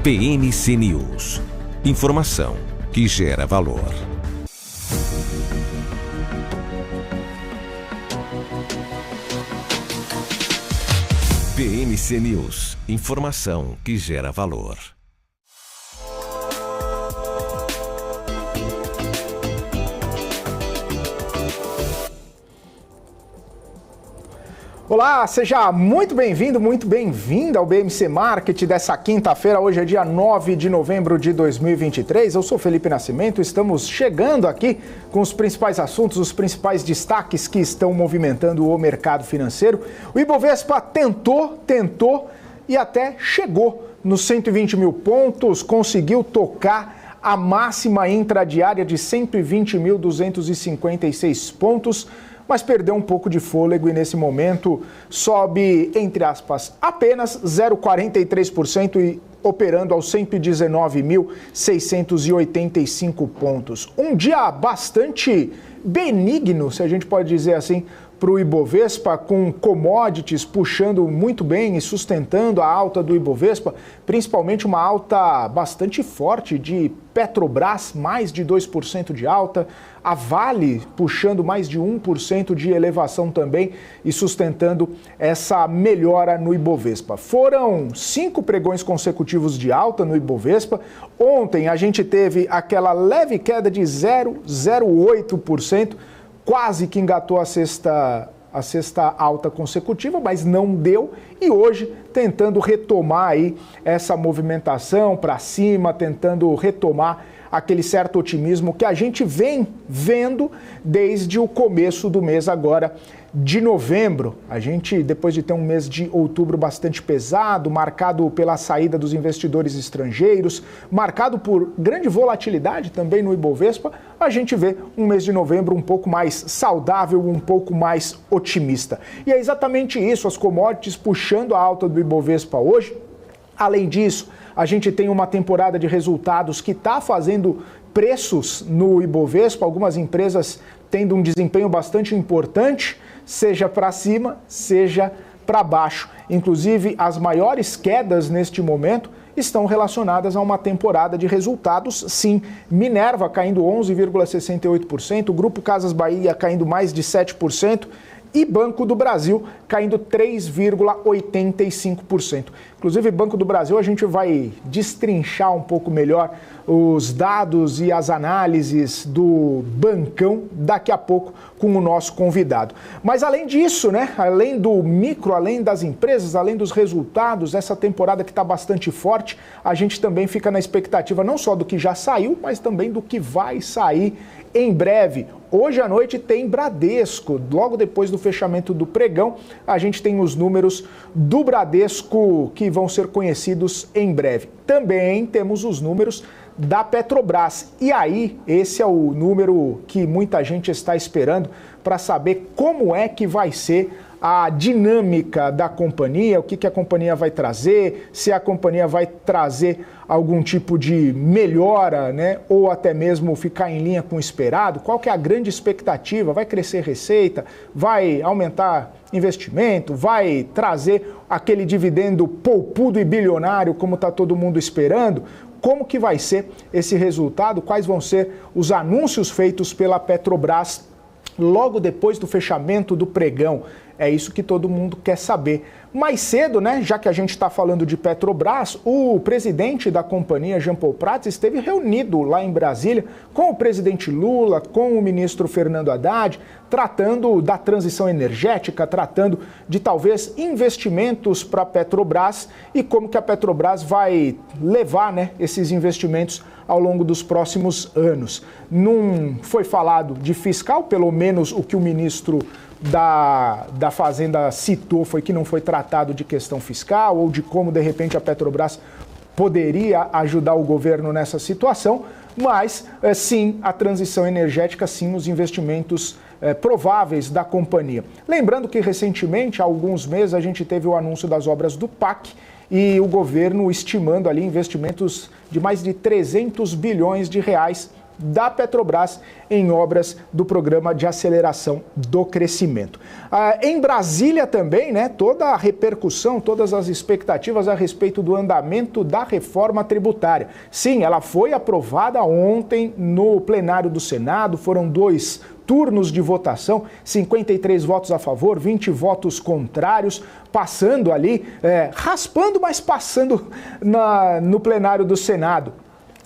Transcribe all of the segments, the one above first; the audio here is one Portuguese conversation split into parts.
BMC News. Informação que gera valor. BMC News. Informação que gera valor. Olá, seja muito bem-vindo, muito bem-vinda ao BMC Market dessa quinta-feira. Hoje é dia 9 de novembro de 2023. Eu sou Felipe Nascimento, estamos chegando aqui com os principais assuntos, os principais destaques que estão movimentando o mercado financeiro. O Ibovespa tentou e até chegou nos 120 mil pontos, conseguiu tocar a máxima intradiária de 120.256 pontos, mas perdeu um pouco de fôlego e nesse momento sobe, entre aspas, apenas 0,43% e operando aos 119.685 pontos. Um dia bastante benigno, se a gente pode dizer assim, para o Ibovespa, com commodities puxando muito bem e sustentando a alta do Ibovespa, principalmente uma alta bastante forte de Petrobras, mais de 2% de alta, a Vale puxando mais de 1% de elevação também e sustentando essa melhora no Ibovespa. Foram 5 pregões consecutivos de alta no Ibovespa. Ontem a gente teve aquela leve queda de 0,08%, quase que engatou a sexta alta consecutiva, mas não deu. E hoje, tentando retomar aí essa movimentação para cima, tentando retomar aquele certo otimismo que a gente vem vendo desde o começo do mês agora de novembro. A gente, depois de ter um mês de outubro bastante pesado, marcado pela saída dos investidores estrangeiros, marcado por grande volatilidade também no Ibovespa, a gente vê um mês de novembro um pouco mais saudável, um pouco mais otimista. E é exatamente isso, as commodities puxando a alta do Ibovespa hoje. Além disso, a gente tem uma temporada de resultados que está fazendo preços no Ibovespa, algumas empresas tendo um desempenho bastante importante, seja para cima, seja para baixo. Inclusive, as maiores quedas neste momento estão relacionadas a uma temporada de resultados, sim. Minerva caindo 11,68%, o Grupo Casas Bahia caindo mais de 7%, e Banco do Brasil caindo 3,85%. Inclusive, Banco do Brasil, a gente vai destrinchar um pouco melhor os dados e as análises do bancão daqui a pouco com o nosso convidado. Mas além disso, né, além do micro, além das empresas, além dos resultados, essa temporada que está bastante forte, a gente também fica na expectativa não só do que já saiu, mas também do que vai sair em breve. Hoje à noite tem Bradesco, logo depois do fechamento do pregão, a gente tem os números do Bradesco que vão ser conhecidos em breve. Também temos os números da Petrobras. E aí, esse é o número que muita gente está esperando para saber como é que vai ser a dinâmica da companhia, o que a companhia vai trazer, se a companhia vai trazer algum tipo de melhora, né, ou até mesmo ficar em linha com o esperado, qual que é a grande expectativa, vai crescer receita, vai aumentar investimento, vai trazer aquele dividendo poupudo e bilionário como está todo mundo esperando. Como que vai ser esse resultado, quais vão ser os anúncios feitos pela Petrobras logo depois do fechamento do pregão. É isso que todo mundo quer saber. Mais cedo, né, já que a gente está falando de Petrobras, o presidente da companhia, Jean Paul Prats, esteve reunido lá em Brasília com o presidente Lula, com o ministro Fernando Haddad, tratando da transição energética, tratando de talvez investimentos para a Petrobras e como que a Petrobras vai levar, né, esses investimentos ao longo dos próximos anos. Não foi falado de fiscal, pelo menos o que o ministro da Fazenda citou foi que não foi tratado de questão fiscal ou de como, de repente, a Petrobras poderia ajudar o governo nessa situação, mas sim a transição energética, sim os investimentos prováveis da companhia. Lembrando que recentemente, há alguns meses, a gente teve o anúncio das obras do PAC e o governo estimando ali investimentos de mais de 300 bilhões de reais da Petrobras em obras do Programa de Aceleração do Crescimento. Em Brasília também, né, toda a repercussão, todas as expectativas a respeito do andamento da reforma tributária. Sim, ela foi aprovada ontem no plenário do Senado, foram 2 turnos de votação, 53 votos a favor, 20 votos contrários, passando ali, raspando, mas passando no plenário do Senado.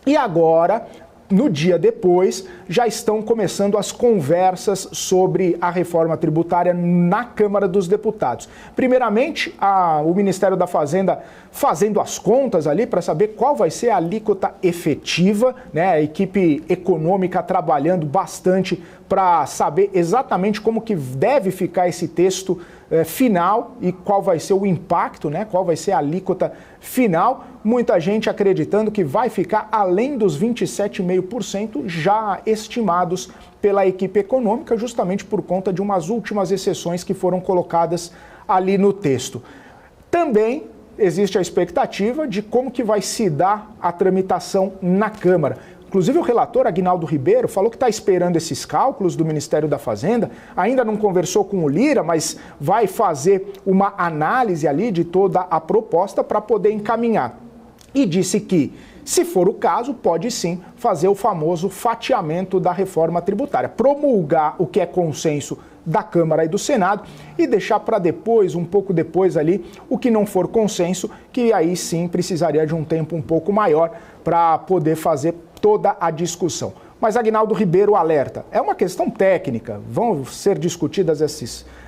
E agora, no dia depois, já estão começando as conversas sobre a reforma tributária na Câmara dos Deputados. Primeiramente, o Ministério da Fazenda fazendo as contas ali para saber qual vai ser a alíquota efetiva, né? A equipe econômica trabalhando bastante para saber exatamente como que deve ficar esse texto final e qual vai ser o impacto, né? Qual vai ser a alíquota final. Muita gente acreditando que vai ficar além dos 27,5% já estimados pela equipe econômica, justamente por conta de umas últimas exceções que foram colocadas ali no texto. Também existe a expectativa de como que vai se dar a tramitação na Câmara. Inclusive o relator Aguinaldo Ribeiro falou que está esperando esses cálculos do Ministério da Fazenda, ainda não conversou com o Lira, mas vai fazer uma análise ali de toda a proposta para poder encaminhar. E disse que, se for o caso, pode sim fazer o famoso fatiamento da reforma tributária, promulgar o que é consenso da Câmara e do Senado e deixar para depois, um pouco depois ali, o que não for consenso, que aí sim precisaria de um tempo um pouco maior para poder fazer toda a discussão. Mas Aguinaldo Ribeiro alerta, é uma questão técnica, vão ser discutidas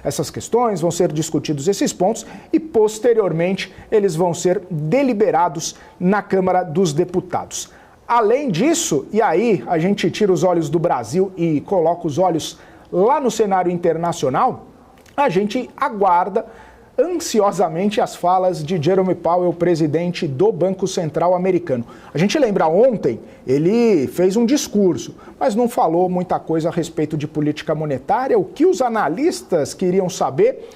essas questões, vão ser discutidos esses pontos e posteriormente eles vão ser deliberados na Câmara dos Deputados. Além disso, e aí a gente tira os olhos do Brasil e coloca os olhos lá no cenário internacional, a gente aguarda ansiosamente as falas de Jerome Powell, presidente do Banco Central americano. A gente lembra ontem, ele fez um discurso, mas não falou muita coisa a respeito de política monetária. O que os analistas queriam saber,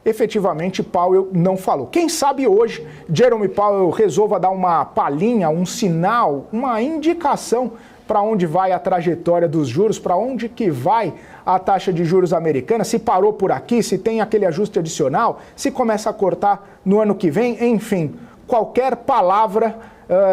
efetivamente Powell não falou. Quem sabe hoje Jerome Powell resolva dar uma palhinha, um sinal, uma indicação para onde vai a trajetória dos juros, para onde que vai a taxa de juros americana, se parou por aqui, se tem aquele ajuste adicional, se começa a cortar no ano que vem, enfim, qualquer palavra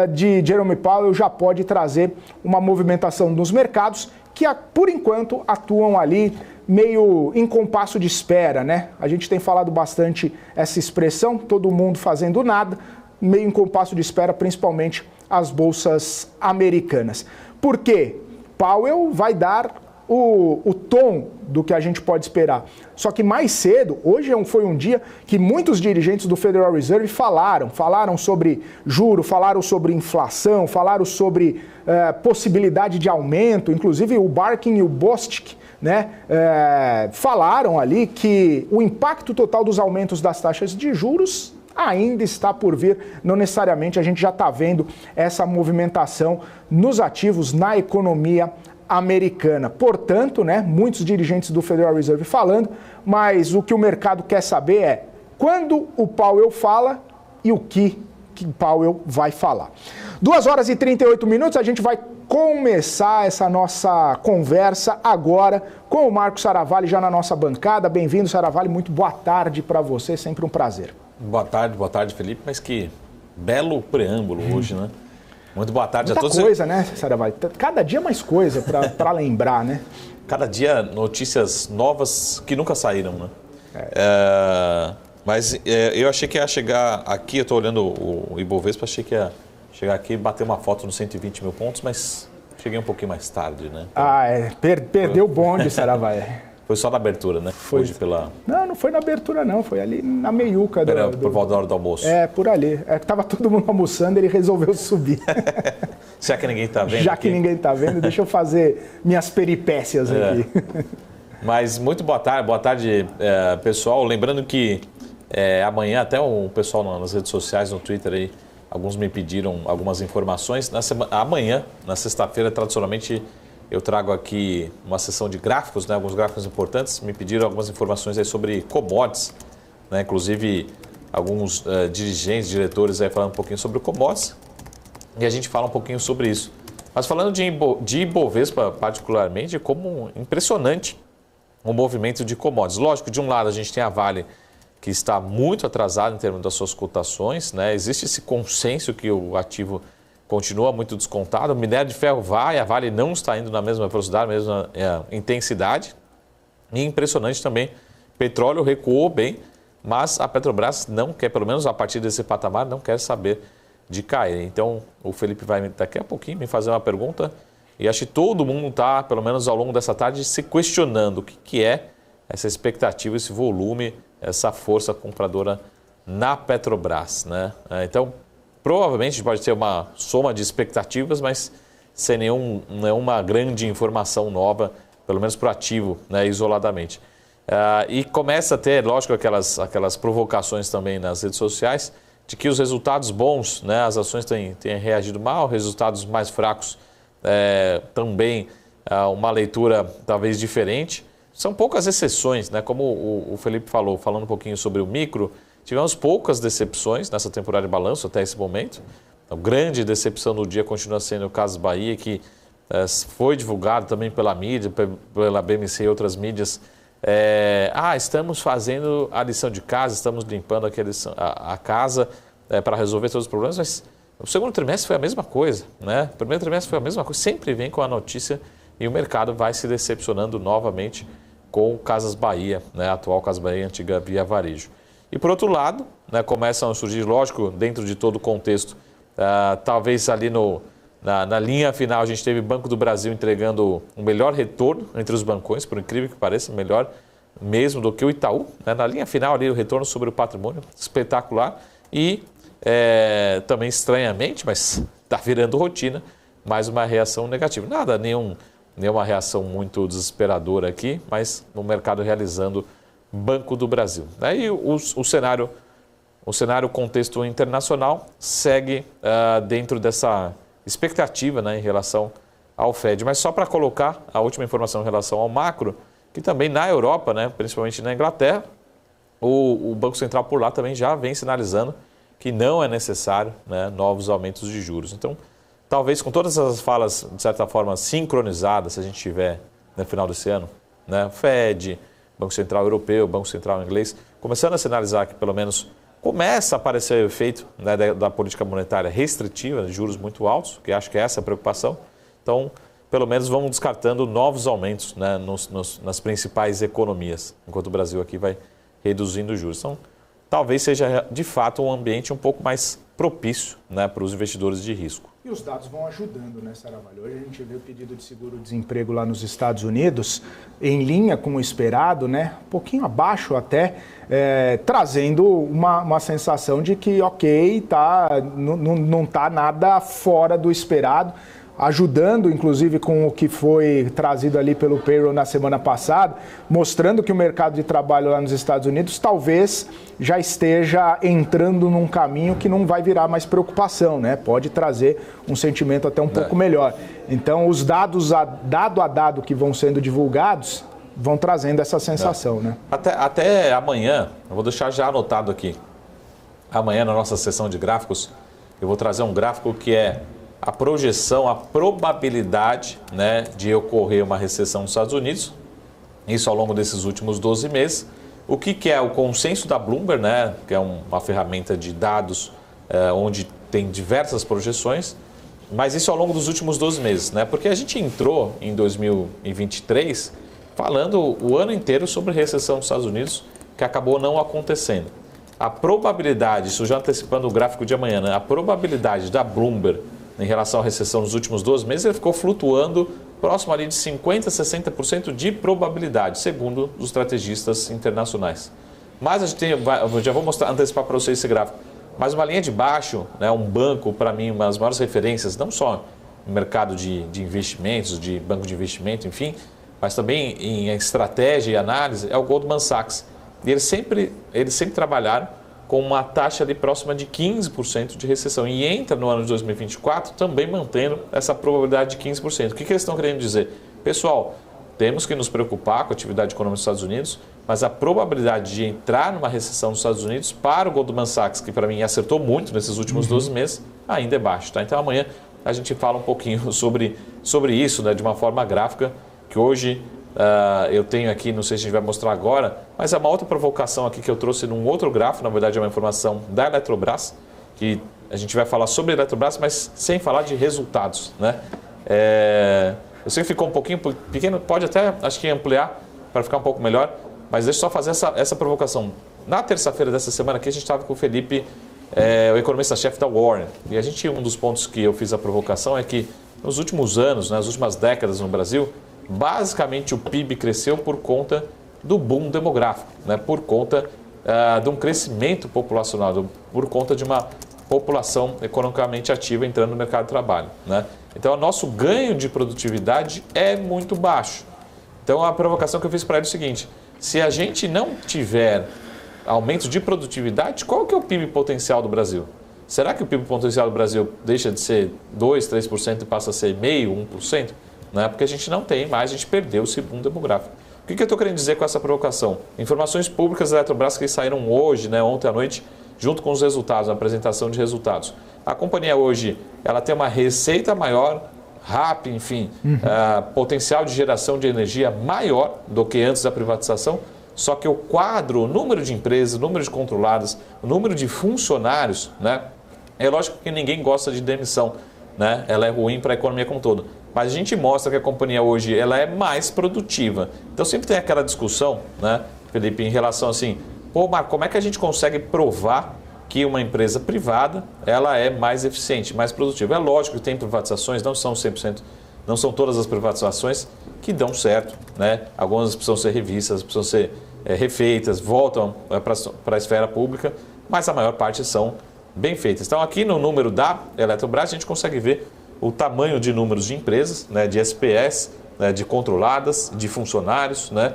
de Jerome Powell já pode trazer uma movimentação nos mercados que, por enquanto, atuam ali meio em compasso de espera, né? A gente tem falado bastante essa expressão, todo mundo fazendo nada, meio em compasso de espera, principalmente as bolsas americanas. Por quê? Powell vai dar o tom do que a gente pode esperar. Só que mais cedo, hoje foi um dia que muitos dirigentes do Federal Reserve falaram sobre juro, falaram sobre inflação, falaram sobre possibilidade de aumento, inclusive o Barkin e o Bostic, né, falaram ali que o impacto total dos aumentos das taxas de juros ainda está por vir, não necessariamente a gente já está vendo essa movimentação nos ativos, na economia americana. Portanto, né, muitos dirigentes do Federal Reserve falando, mas o que o mercado quer saber é quando o Powell fala e o que Powell vai falar. 2h38, a gente vai começar essa nossa conversa agora com o Marco Saravalli já na nossa bancada. Bem-vindo, Saravalli, muito boa tarde para você, sempre um prazer. Boa tarde, Felipe, mas que belo preâmbulo hoje, né? Muito boa tarde muita a todos. Muita coisa, né, Saravalli? Cada dia mais coisa para lembrar, né? Cada dia notícias novas que nunca saíram, né? Mas eu achei que ia chegar aqui, eu estou olhando o Ibovespa, achei que ia chegar aqui e bater uma foto nos 120 mil pontos, mas cheguei um pouquinho mais tarde, né? Perdeu o bonde, Saravalli. Foi só na abertura, né? Foi. Hoje pela... Não foi na abertura não, foi ali na meiuca. Por volta da hora do almoço. Por ali. Tava todo mundo almoçando, ele resolveu subir. Já que ninguém está vendo. Já que ninguém está vendo, deixa eu fazer minhas peripécias aqui. Mas muito boa tarde, pessoal. Lembrando que amanhã, até o pessoal nas redes sociais, no Twitter aí, alguns me pediram algumas informações. Amanhã, na sexta-feira, tradicionalmente, eu trago aqui uma sessão de gráficos, né, alguns gráficos importantes. Me pediram algumas informações aí sobre commodities, né, inclusive alguns dirigentes, diretores aí falando um pouquinho sobre commodities. E a gente fala um pouquinho sobre isso. Mas falando de Ibovespa particularmente, como impressionante o movimento de commodities. Lógico, de um lado a gente tem a Vale, que está muito atrasada em termos das suas cotações, né? Existe esse consenso que o ativo continua muito descontado. O minério de ferro vai, a Vale não está indo na mesma velocidade, mesma intensidade. E impressionante também, petróleo recuou bem, mas a Petrobras não quer, pelo menos a partir desse patamar, não quer saber de cair. Então, o Felipe vai daqui a pouquinho me fazer uma pergunta e acho que todo mundo está, pelo menos ao longo dessa tarde, se questionando o que é essa expectativa, esse volume, essa força compradora na Petrobras, né? Então, provavelmente pode ter uma soma de expectativas, mas sem nenhuma grande informação nova, pelo menos para o ativo, né, isoladamente. E começa a ter, lógico, aquelas provocações também nas redes sociais, de que os resultados bons, né, as ações têm reagido mal, resultados mais fracos também uma leitura talvez diferente. São poucas exceções, né? Como o Felipe falou, falando um pouquinho sobre o micro, tivemos poucas decepções nessa temporada de balanço até esse momento. A grande decepção do dia continua sendo o Casas Bahia, que foi divulgado também pela mídia, pela BMC e outras mídias. Estamos fazendo a lição de casa, estamos limpando a casa para resolver todos os problemas, mas o segundo trimestre foi a mesma coisa, né? O primeiro trimestre foi a mesma coisa, sempre vem com a notícia e o mercado vai se decepcionando novamente com o Casas Bahia, né? Atual Casas Bahia, antiga Via Varejo. E por outro lado, né, começam a surgir, lógico, dentro de todo o contexto, talvez ali na linha final a gente teve Banco do Brasil entregando o melhor retorno entre os bancões, por incrível que pareça, melhor mesmo do que o Itaú, né? Na linha final ali o retorno sobre o patrimônio, espetacular. E também estranhamente, mas está virando rotina, mais uma reação negativa. Nenhuma reação muito desesperadora aqui, mas no mercado realizando Banco do Brasil. Aí o cenário contexto internacional segue dentro dessa expectativa, né, em relação ao Fed. Mas só para colocar a última informação em relação ao macro, que também na Europa, né, principalmente na Inglaterra, o Banco Central por lá também já vem sinalizando que não é necessário, né, novos aumentos de juros. Então, talvez com todas essas falas, de certa forma, sincronizadas, se a gente tiver no final desse ano, né, Fed, Banco Central Europeu, Banco Central Inglês, começando a sinalizar que pelo menos começa a aparecer o efeito, né, da política monetária restritiva, de juros muito altos, que acho que é essa a preocupação. Então, pelo menos vamos descartando novos aumentos, né, nas principais economias, enquanto o Brasil aqui vai reduzindo os juros. Então, talvez seja de fato um ambiente um pouco mais propício, né, para os investidores de risco. E os dados vão ajudando, né, Saravalho? Hoje a gente vê o pedido de seguro-desemprego lá nos Estados Unidos, em linha com o esperado, né, um pouquinho abaixo até, trazendo uma sensação de que, ok, não está nada fora do esperado, ajudando, inclusive, com o que foi trazido ali pelo payroll na semana passada, mostrando que o mercado de trabalho lá nos Estados Unidos talvez já esteja entrando num caminho que não vai virar mais preocupação, né? Pode trazer um sentimento até um pouco melhor. Então, os dados dado a dado que vão sendo divulgados vão trazendo essa sensação, né? Até amanhã, eu vou deixar já anotado aqui, amanhã na nossa sessão de gráficos, eu vou trazer um gráfico que é a projeção, a probabilidade, né, de ocorrer uma recessão nos Estados Unidos, isso ao longo desses últimos 12 meses. O que é o consenso da Bloomberg, né, que é uma ferramenta de dados onde tem diversas projeções, mas isso ao longo dos últimos 12 meses, né, porque a gente entrou em 2023 falando o ano inteiro sobre recessão nos Estados Unidos, que acabou não acontecendo. A probabilidade, isso já antecipando o gráfico de amanhã, né, a probabilidade da Bloomberg em relação à recessão nos últimos 12 meses, ele ficou flutuando próximo ali de 50% a 60% de probabilidade, segundo os estrategistas internacionais. Mas a gente já vou antecipar para vocês esse gráfico, mas uma linha de baixo, né, um banco, para mim, uma das maiores referências, não só no mercado de investimentos, de banco de investimento, enfim, mas também em estratégia e análise, é o Goldman Sachs. E eles sempre trabalharam com uma taxa ali próxima de 15% de recessão. E entra no ano de 2024 também mantendo essa probabilidade de 15%. O que eles estão querendo dizer? Pessoal, temos que nos preocupar com a atividade econômica dos Estados Unidos, mas a probabilidade de entrar numa recessão nos Estados Unidos para o Goldman Sachs, que para mim acertou muito nesses últimos 12 meses, ainda é baixa. Tá? Então amanhã a gente fala um pouquinho sobre isso, né, de uma forma gráfica, que hoje eu tenho aqui, não sei se a gente vai mostrar agora, mas é uma outra provocação aqui que eu trouxe num outro gráfico, na verdade é uma informação da Eletrobras, que a gente vai falar sobre a Eletrobras, mas sem falar de resultados, né? Eu sei que ficou um pouquinho pequeno, pode até, acho que ampliar para ficar um pouco melhor, mas deixa eu só fazer essa provocação. Na terça-feira dessa semana aqui, a gente estava com o Felipe, o economista-chefe da Warren, e um dos pontos que eu fiz a provocação é que nos últimos anos, nas últimas décadas no Brasil, basicamente o PIB cresceu por conta do boom demográfico, né? Por conta de um crescimento populacional, por conta de uma população economicamente ativa entrando no mercado de trabalho, né? Então, o nosso ganho de produtividade é muito baixo. Então, a provocação que eu fiz para ele é o seguinte: se a gente não tiver aumento de produtividade, qual que é o PIB potencial do Brasil? Será que o PIB potencial do Brasil deixa de ser 2%, 3% e passa a ser 0,5%, 1%? Né? Porque a gente não tem mais, a gente perdeu esse boom demográfico. O que eu estou querendo dizer com essa provocação? Informações públicas da Eletrobras que saíram hoje, né, ontem à noite, junto com os resultados, a apresentação de resultados. A companhia hoje ela tem uma receita maior, RAP, enfim, potencial de geração de energia maior do que antes da privatização, só que o quadro, o número de empresas, o número de controladas, o número de funcionários, né, é lógico que ninguém gosta de demissão, né? Ela é ruim para a economia como um todo. Mas a gente mostra que a companhia hoje ela é mais produtiva. Então sempre tem aquela discussão, né, Felipe, em relação assim, pô, Marco, como é que a gente consegue provar que uma empresa privada ela é mais eficiente, mais produtiva? É lógico que tem privatizações, não são 100%, não são todas as privatizações que dão certo, né? Algumas precisam ser revistas, precisam ser refeitas, voltam para a esfera pública, mas a maior parte são bem feitas. Então aqui no número da Eletrobras a gente consegue ver o tamanho de números de empresas, né, de SPS, né, de controladas, de funcionários, né,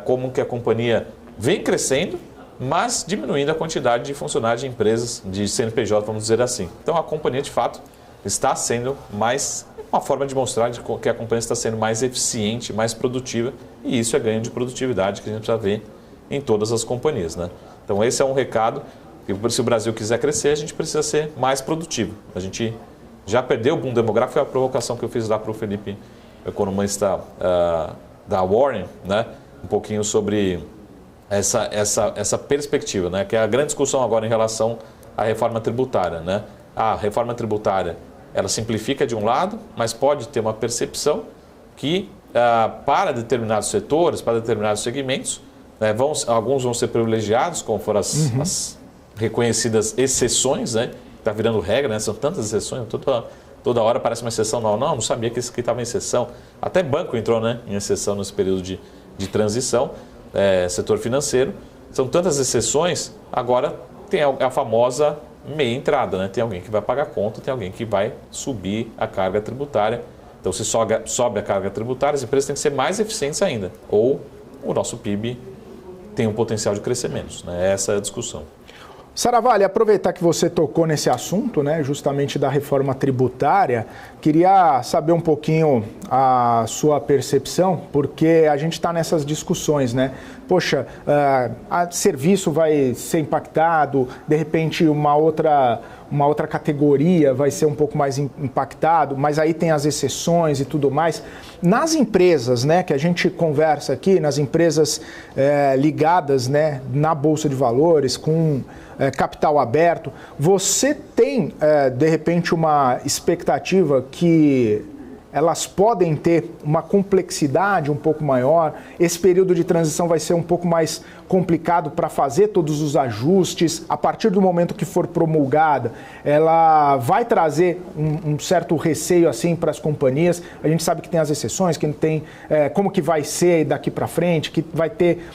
como que a companhia vem crescendo, mas diminuindo a quantidade de funcionários de empresas, de CNPJ, vamos dizer assim. Então a companhia de fato está sendo mais, uma forma de mostrar que a companhia está sendo mais eficiente, mais produtiva, e isso é ganho de produtividade que a gente precisa ver em todas as companhias, né? Então esse é um recado, que se o Brasil quiser crescer, a gente precisa ser mais produtivo. A gente já perdeu o boom demográfico, é a provocação que eu fiz lá para o Felipe, economista da Warren, né? Um pouquinho sobre essa perspectiva, né? Que é a grande discussão agora em relação à reforma tributária, né? A reforma tributária, ela simplifica de um lado, mas pode ter uma percepção que para determinados setores, para determinados segmentos, né, alguns vão ser privilegiados, como foram as reconhecidas exceções, né? Está virando regra, né? São tantas exceções, toda hora parece uma exceção. Não sabia que isso aqui estava em exceção. Até banco entrou, né, em exceção nesse período de transição, setor financeiro. São tantas exceções, agora tem a famosa meia entrada, né? Tem alguém que vai pagar conta, tem alguém que vai subir a carga tributária. Então, se sobe a carga tributária, as empresas têm que ser mais eficientes ainda. Ou o nosso PIB tem um potencial de crescer menos, né? Essa é a discussão. Saravalli, aproveitar que você tocou nesse assunto, né, justamente da reforma tributária, queria saber um pouquinho a sua percepção, porque a gente está nessas discussões, né? Poxa, serviço vai ser impactado, de repente uma outra categoria vai ser um pouco mais impactado, mas aí tem as exceções e tudo mais. Nas empresas, né, que a gente conversa aqui, nas empresas ligadas, né, na Bolsa de Valores, com capital aberto, você tem, de repente, uma expectativa que elas podem ter uma complexidade um pouco maior, esse período de transição vai ser um pouco mais complicado para fazer todos os ajustes, a partir do momento que for promulgada, ela vai trazer um certo receio assim para as companhias. A gente sabe que tem as exceções, que tem como que vai ser daqui para frente, que vai ter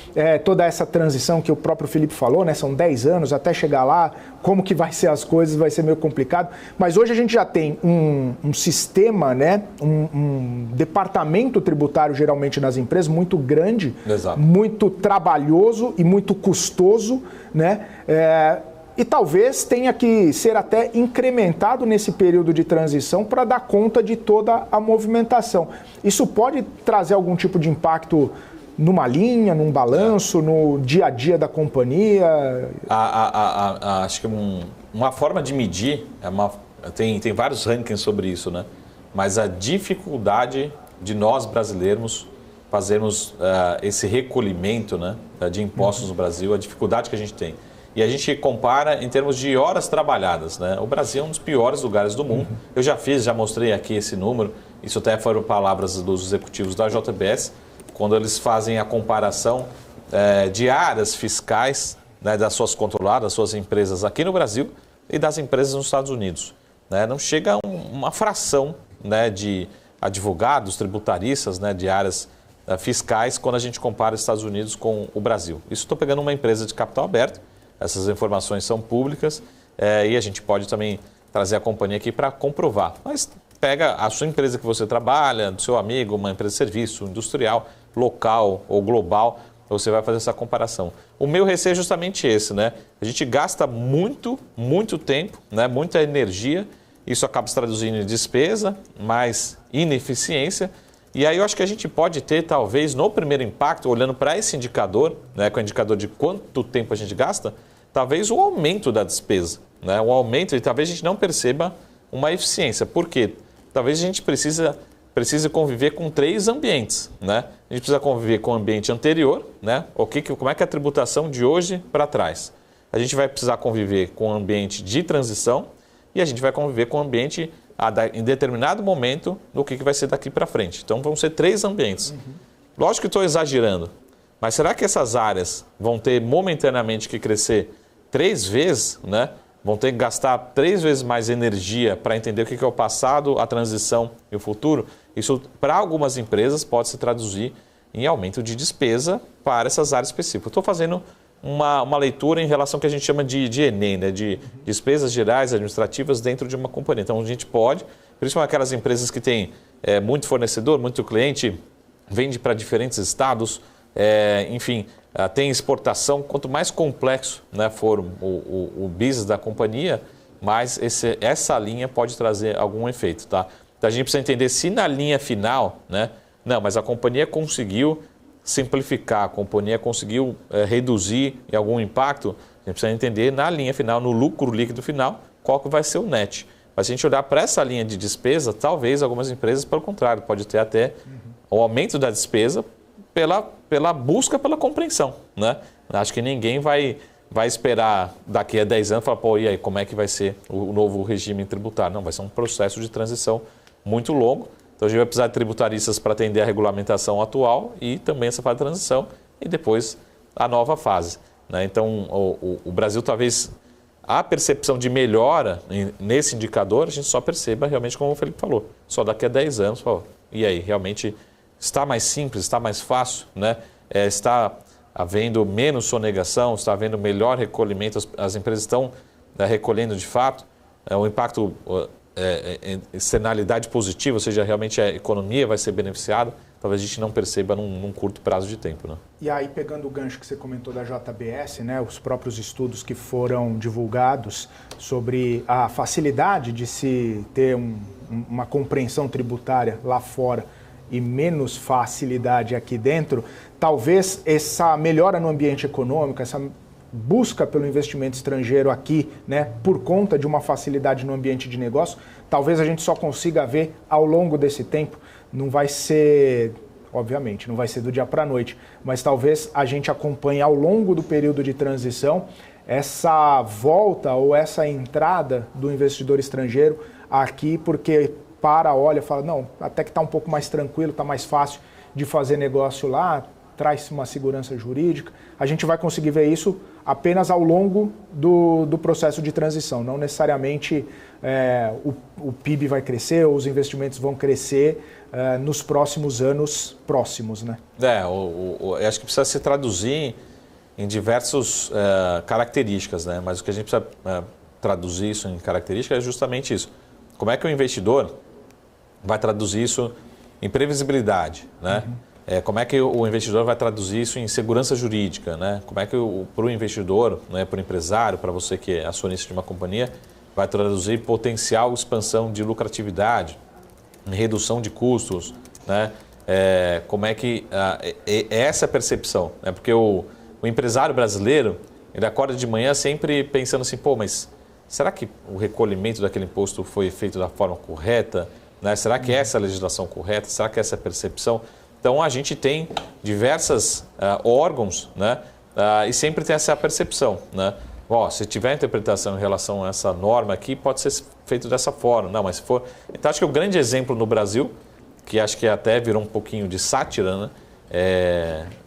toda essa transição que o próprio Felipe falou, né? São 10 anos até chegar lá, como que vai ser as coisas, vai ser meio complicado. Mas hoje a gente já tem um sistema, né? Um departamento tributário geralmente nas empresas muito grande, exato, muito trabalhoso e muito custoso, né? E talvez tenha que ser até incrementado nesse período de transição para dar conta de toda a movimentação. Isso pode trazer algum tipo de impacto numa linha, num balanço, no dia a dia da companhia? Acho que uma forma de medir tem vários rankings sobre isso, né? Mas a dificuldade de nós brasileiros fazermos esse recolhimento, né, de impostos no Brasil, a dificuldade que a gente tem. E a gente compara em termos de horas trabalhadas, né? O Brasil é um dos piores lugares do mundo. Eu já mostrei aqui esse número, isso até foram palavras dos executivos da JBS, quando eles fazem a comparação de áreas fiscais, né, das suas controladas, das suas empresas aqui no Brasil e das empresas nos Estados Unidos. Né? Não chega a uma fração, né, de advogados, tributaristas, né, de áreas fiscais quando a gente compara os Estados Unidos com o Brasil. Isso estou pegando uma empresa de capital aberto, essas informações são públicas e a gente pode também trazer a companhia aqui para comprovar. Mas pega a sua empresa que você trabalha, do seu amigo, uma empresa de serviço, industrial, local ou global, você vai fazer essa comparação. O meu receio é justamente esse, né? A gente gasta muito tempo, né? Muita energia, isso acaba se traduzindo em despesa, mais ineficiência. E aí eu acho que a gente pode ter, talvez, no primeiro impacto, olhando para esse indicador, né, com o indicador de quanto tempo a gente gasta, talvez o aumento da despesa, né? O aumento, e talvez a gente não perceba uma eficiência. Por quê? Talvez a gente precise conviver com 3 ambientes, né? A gente precisa conviver com o ambiente anterior, né? Como é que é a tributação de hoje para trás? A gente vai precisar conviver com o ambiente de transição e a gente vai conviver com o ambiente em determinado momento do que vai ser daqui para frente. Então vão ser 3 ambientes. Lógico que estou exagerando, mas será que essas áreas vão ter momentaneamente que crescer 3 vezes, né? Vão ter que gastar 3 vezes mais energia para entender o que é o passado, a transição e o futuro? Isso, para algumas empresas, pode se traduzir em aumento de despesa para essas áreas específicas. Estou fazendo uma leitura em relação ao que a gente chama de Enem, né? De despesas gerais administrativas dentro de uma companhia. Então, a gente pode, principalmente aquelas empresas que têm muito fornecedor, muito cliente, vende para diferentes estados, enfim, tem exportação. Quanto mais complexo, né, for o business da companhia, mais essa linha pode trazer algum efeito. Tá? Então a gente precisa entender se na linha final, né, não, mas a companhia conseguiu simplificar, a companhia conseguiu reduzir em algum impacto, a gente precisa entender na linha final, no lucro líquido final, qual que vai ser o net. Mas se a gente olhar para essa linha de despesa, talvez algumas empresas, pelo contrário, pode ter até o aumento da despesa pela busca pela compreensão, né? Acho que ninguém vai esperar daqui a 10 anos e falar, pô, e aí, como é que vai ser o novo regime tributário? Não, vai ser um processo de transição muito longo. Então, a gente vai precisar de tributaristas para atender a regulamentação atual e também essa fase de transição e depois a nova fase, né? Então, o Brasil talvez a percepção de melhora nesse indicador, a gente só perceba realmente como o Felipe falou, só daqui a 10 anos, e aí, realmente está mais simples, está mais fácil, né? Está havendo menos sonegação, está havendo melhor recolhimento, as empresas estão recolhendo de fato, o impacto, externalidade positiva, ou seja, realmente a economia vai ser beneficiada, talvez a gente não perceba num curto prazo de tempo, né? E aí, pegando o gancho que você comentou da JBS, né, os próprios estudos que foram divulgados sobre a facilidade de se ter uma compreensão tributária lá fora e menos facilidade aqui dentro, talvez essa melhora no ambiente econômico, essa busca pelo investimento estrangeiro aqui, né, por conta de uma facilidade no ambiente de negócio, talvez a gente só consiga ver ao longo desse tempo. Não vai ser, obviamente, não vai ser do dia para a noite, mas talvez a gente acompanhe ao longo do período de transição essa volta ou essa entrada do investidor estrangeiro aqui, porque olha, fala, não, até que está um pouco mais tranquilo, está mais fácil de fazer negócio lá, traz uma segurança jurídica. A gente vai conseguir ver isso apenas ao longo do processo de transição. Não necessariamente o PIB vai crescer ou os investimentos vão crescer nos próximos anos próximos, né? Eu acho que precisa se traduzir em diversas características, né? Mas o que a gente precisa traduzir isso em características é justamente isso. Como é que o investidor vai traduzir isso em previsibilidade, né? Como é que o investidor vai traduzir isso em segurança jurídica, né? Como é que para o investidor, né, para o empresário, para você que é acionista de uma companhia, vai traduzir potencial expansão de lucratividade, redução de custos, né? Como é que essa percepção, né? Porque o empresário brasileiro, ele acorda de manhã sempre pensando assim, pô, mas será que o recolhimento daquele imposto foi feito da forma correta? Né? Será que essa é a legislação correta? Será que essa é a percepção? Então, a gente tem diversos órgãos, né? E sempre tem essa percepção, né? Se tiver interpretação em relação a essa norma aqui, pode ser feito dessa forma. Não, mas se for... Então, acho que o grande exemplo no Brasil, que acho que até virou um pouquinho de sátira, né?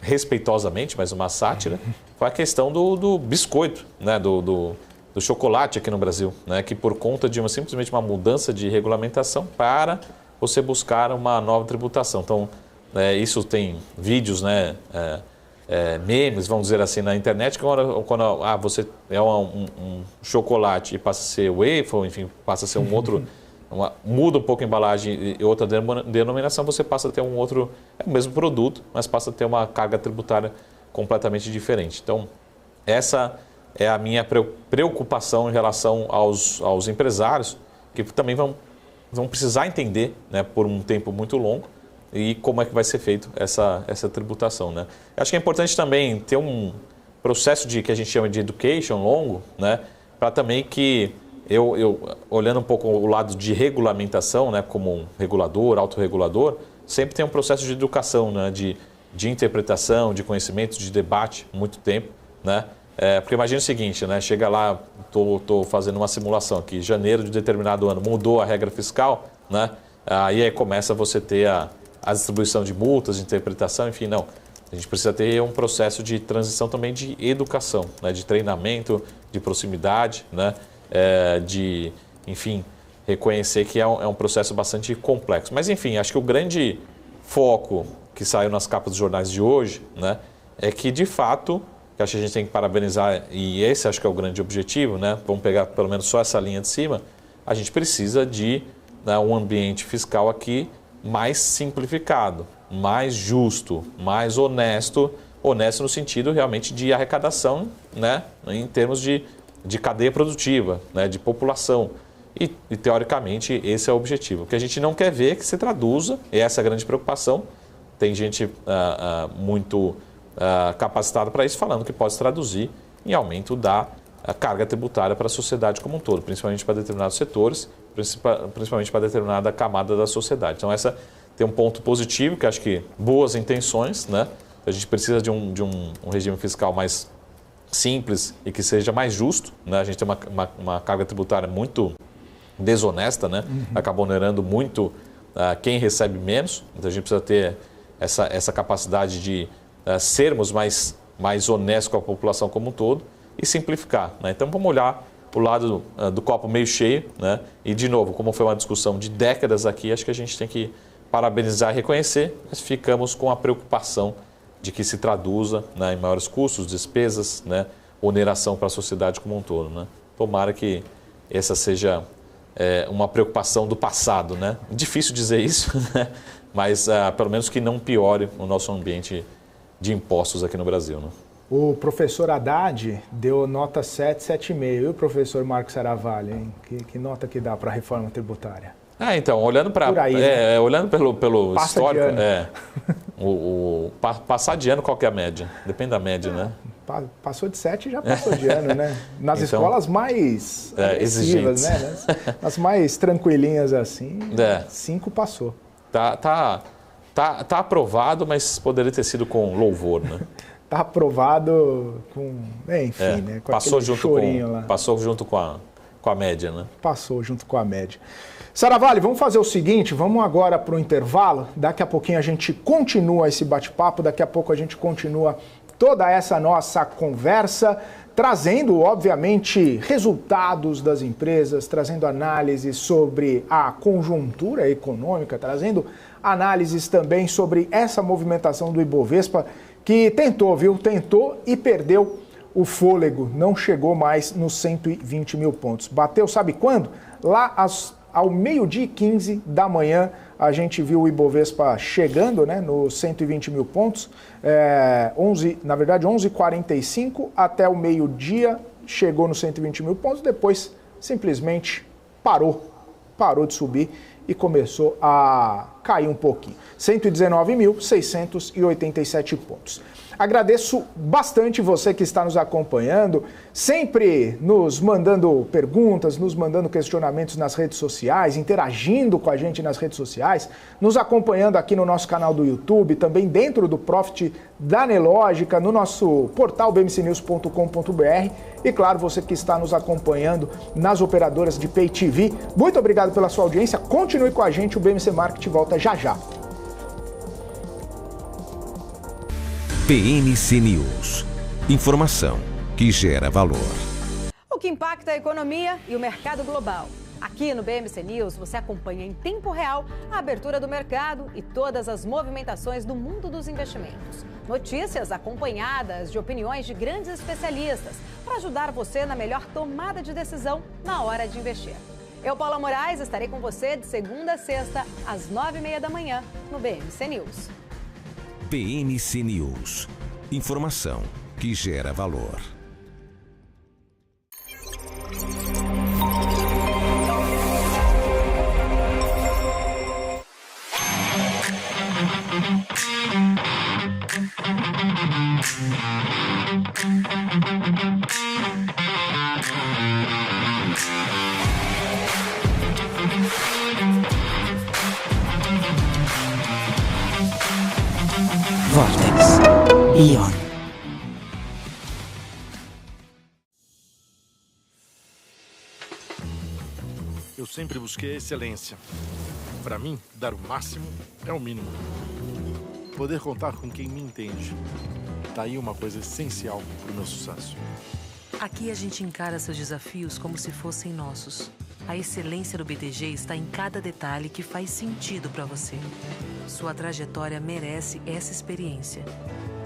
Respeitosamente, mas uma sátira, foi a questão do biscoito, né? do chocolate aqui no Brasil, né? Que por conta de simplesmente uma mudança de regulamentação para você buscar uma nova tributação. Então, isso tem vídeos, né? Memes, vamos dizer assim, na internet, que quando você é um chocolate e passa a ser waffle, enfim, passa a ser um outro, muda um pouco a embalagem e outra denominação, você passa a ter um outro, o mesmo produto, mas passa a ter uma carga tributária completamente diferente. Então, essa é a minha preocupação em relação aos empresários, que também vão precisar entender, né, por um tempo muito longo, e como é que vai ser feito essa tributação, né? Acho que é importante também ter um processo que a gente chama de education longo, né? Para também que eu olhando um pouco o lado de regulamentação, né? Como um regulador, autorregulador, sempre tem um processo de educação, né? De interpretação, de conhecimento, de debate, muito tempo, né? Porque imagina o seguinte, né? Chega lá, estou fazendo uma simulação aqui, janeiro de determinado ano mudou a regra fiscal, né? Aí começa você ter a distribuição de multas, de interpretação, enfim, não. A gente precisa ter um processo de transição também de educação, né? De treinamento, de proximidade, né? Enfim, reconhecer que é um processo bastante complexo. Mas, enfim, acho que o grande foco que saiu nas capas dos jornais de hoje, né? É que, de fato, que acho que a gente tem que parabenizar, e esse acho que é o grande objetivo, né? Vamos pegar pelo menos só essa linha de cima, a gente precisa de, né, um ambiente fiscal aqui mais simplificado, mais justo, mais honesto no sentido realmente de arrecadação, né, em termos de cadeia produtiva, né, de população. E teoricamente esse é o objetivo. O que a gente não quer ver é que se traduza, e essa é a grande preocupação, tem gente muito capacitada para isso, falando que pode se traduzir em aumento da carga tributária para a sociedade como um todo, principalmente para determinados setores, principalmente para determinada camada da sociedade. Então, essa tem um ponto positivo, que acho que boas intenções, né? A gente precisa de um regime fiscal mais simples e que seja mais justo, né? A gente tem uma carga tributária muito desonesta, né? Acaba onerando muito quem recebe menos. Então, a gente precisa ter essa capacidade de sermos mais honestos com a população como um todo e simplificar, né? Então, vamos olhar o lado do copo meio cheio, né? E, de novo, como foi uma discussão de décadas aqui, acho que a gente tem que parabenizar e reconhecer, mas ficamos com a preocupação de que se traduza, né, em maiores custos, despesas, né, oneração para a sociedade como um todo, né? Tomara que essa seja uma preocupação do passado, né? Difícil dizer isso, né? Mas pelo menos que não piore o nosso ambiente de impostos aqui no Brasil, né? O professor Haddad deu nota 7, 7,5. E o professor Marcos Saravalli, hein? Que nota que dá para a reforma tributária? Então, olhando para né? Olhando pelo histórico, passar de ano, qual que é a média? Depende da média, né? Passou de 7 e já passou de ano, né? Nas escolas mais exigentes, né? Nas mais tranquilinhas assim, 5 passou. Tá aprovado, mas poderia ter sido com louvor, né? Tá aprovado com... enfim, né? Com passou junto com a média, né? Passou junto com a média. Saravalli, vamos fazer o seguinte, vamos agora para o intervalo. Daqui a pouquinho a gente continua esse bate-papo, daqui a pouco a gente continua toda essa nossa conversa, trazendo, obviamente, resultados das empresas, trazendo análises sobre a conjuntura econômica, trazendo análises também sobre essa movimentação do Ibovespa, que tentou e perdeu o fôlego, não chegou mais nos 120 mil pontos. Bateu, sabe quando? Lá ao 12h15 da manhã, a gente viu o Ibovespa chegando, né, nos 120 mil pontos, 11h45 até o meio-dia, chegou nos 120 mil pontos, depois simplesmente parou de subir e começou a cair um pouquinho. 119.687 pontos. Agradeço bastante você que está nos acompanhando, sempre nos mandando perguntas, nos mandando questionamentos nas redes sociais, interagindo com a gente nas redes sociais, nos acompanhando aqui no nosso canal do YouTube, também dentro do Profit da Nelogica, no nosso portal bmcnews.com.br e, claro, você que está nos acompanhando nas operadoras de Pay TV. Muito obrigado pela sua audiência, continue com a gente, o BMC Market volta já já. BMC News. Informação que gera valor. O que impacta a economia e o mercado global. Aqui no BMC News você acompanha em tempo real a abertura do mercado e todas as movimentações do mundo dos investimentos. Notícias acompanhadas de opiniões de grandes especialistas para ajudar você na melhor tomada de decisão na hora de investir. Eu, Paula Moraes, estarei com você de segunda a sexta, às 9h30 da manhã, no BMC News. BMC News. Informação que gera valor. Vortex. Ion. Eu sempre busquei a excelência. Para mim, dar o máximo é o mínimo. Poder contar com quem me entende. Tá aí uma coisa essencial para o meu sucesso. Aqui a gente encara seus desafios como se fossem nossos. A excelência do BTG está em cada detalhe que faz sentido para você. Sua trajetória merece essa experiência.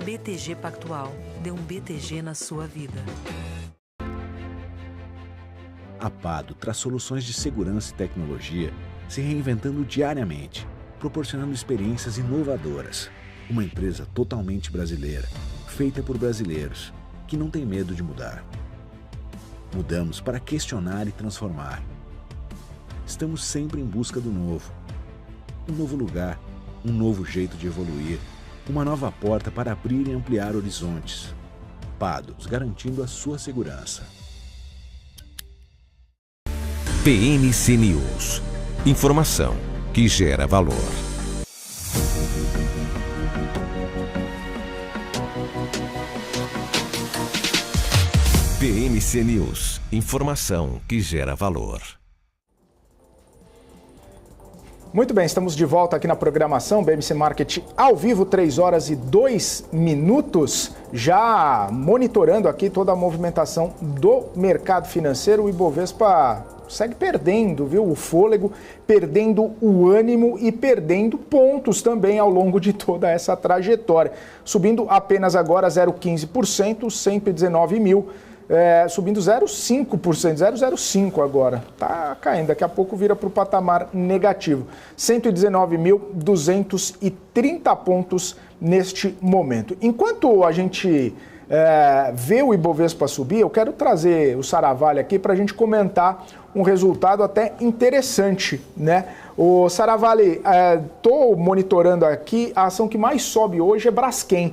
BTG Pactual. Dê um BTG na sua vida. A Pado traz soluções de segurança e tecnologia se reinventando diariamente, proporcionando experiências inovadoras. Uma empresa totalmente brasileira, feita por brasileiros, que não tem medo de mudar. Mudamos para questionar e transformar. Estamos sempre em busca do novo. Um novo lugar, um novo jeito de evoluir, uma nova porta para abrir e ampliar horizontes. Pados, garantindo a sua segurança. BMC News. Informação que gera valor. BMC News. Informação que gera valor. Muito bem, estamos de volta aqui na programação BMC Market ao vivo, 3h02, já monitorando aqui toda a movimentação do mercado financeiro. O Ibovespa segue perdendo, viu, o fôlego, perdendo o ânimo e perdendo pontos também ao longo de toda essa trajetória. Subindo apenas agora 0,15%, 119 mil. Subindo 0,5%, 0,05 agora. Tá caindo, daqui a pouco vira para o patamar negativo. 119.230 pontos neste momento. Enquanto a gente vê o Ibovespa subir, eu quero trazer o Saravalli aqui para a gente comentar um resultado até interessante, né? O Saravalli, estou monitorando aqui, a ação que mais sobe hoje é Braskem,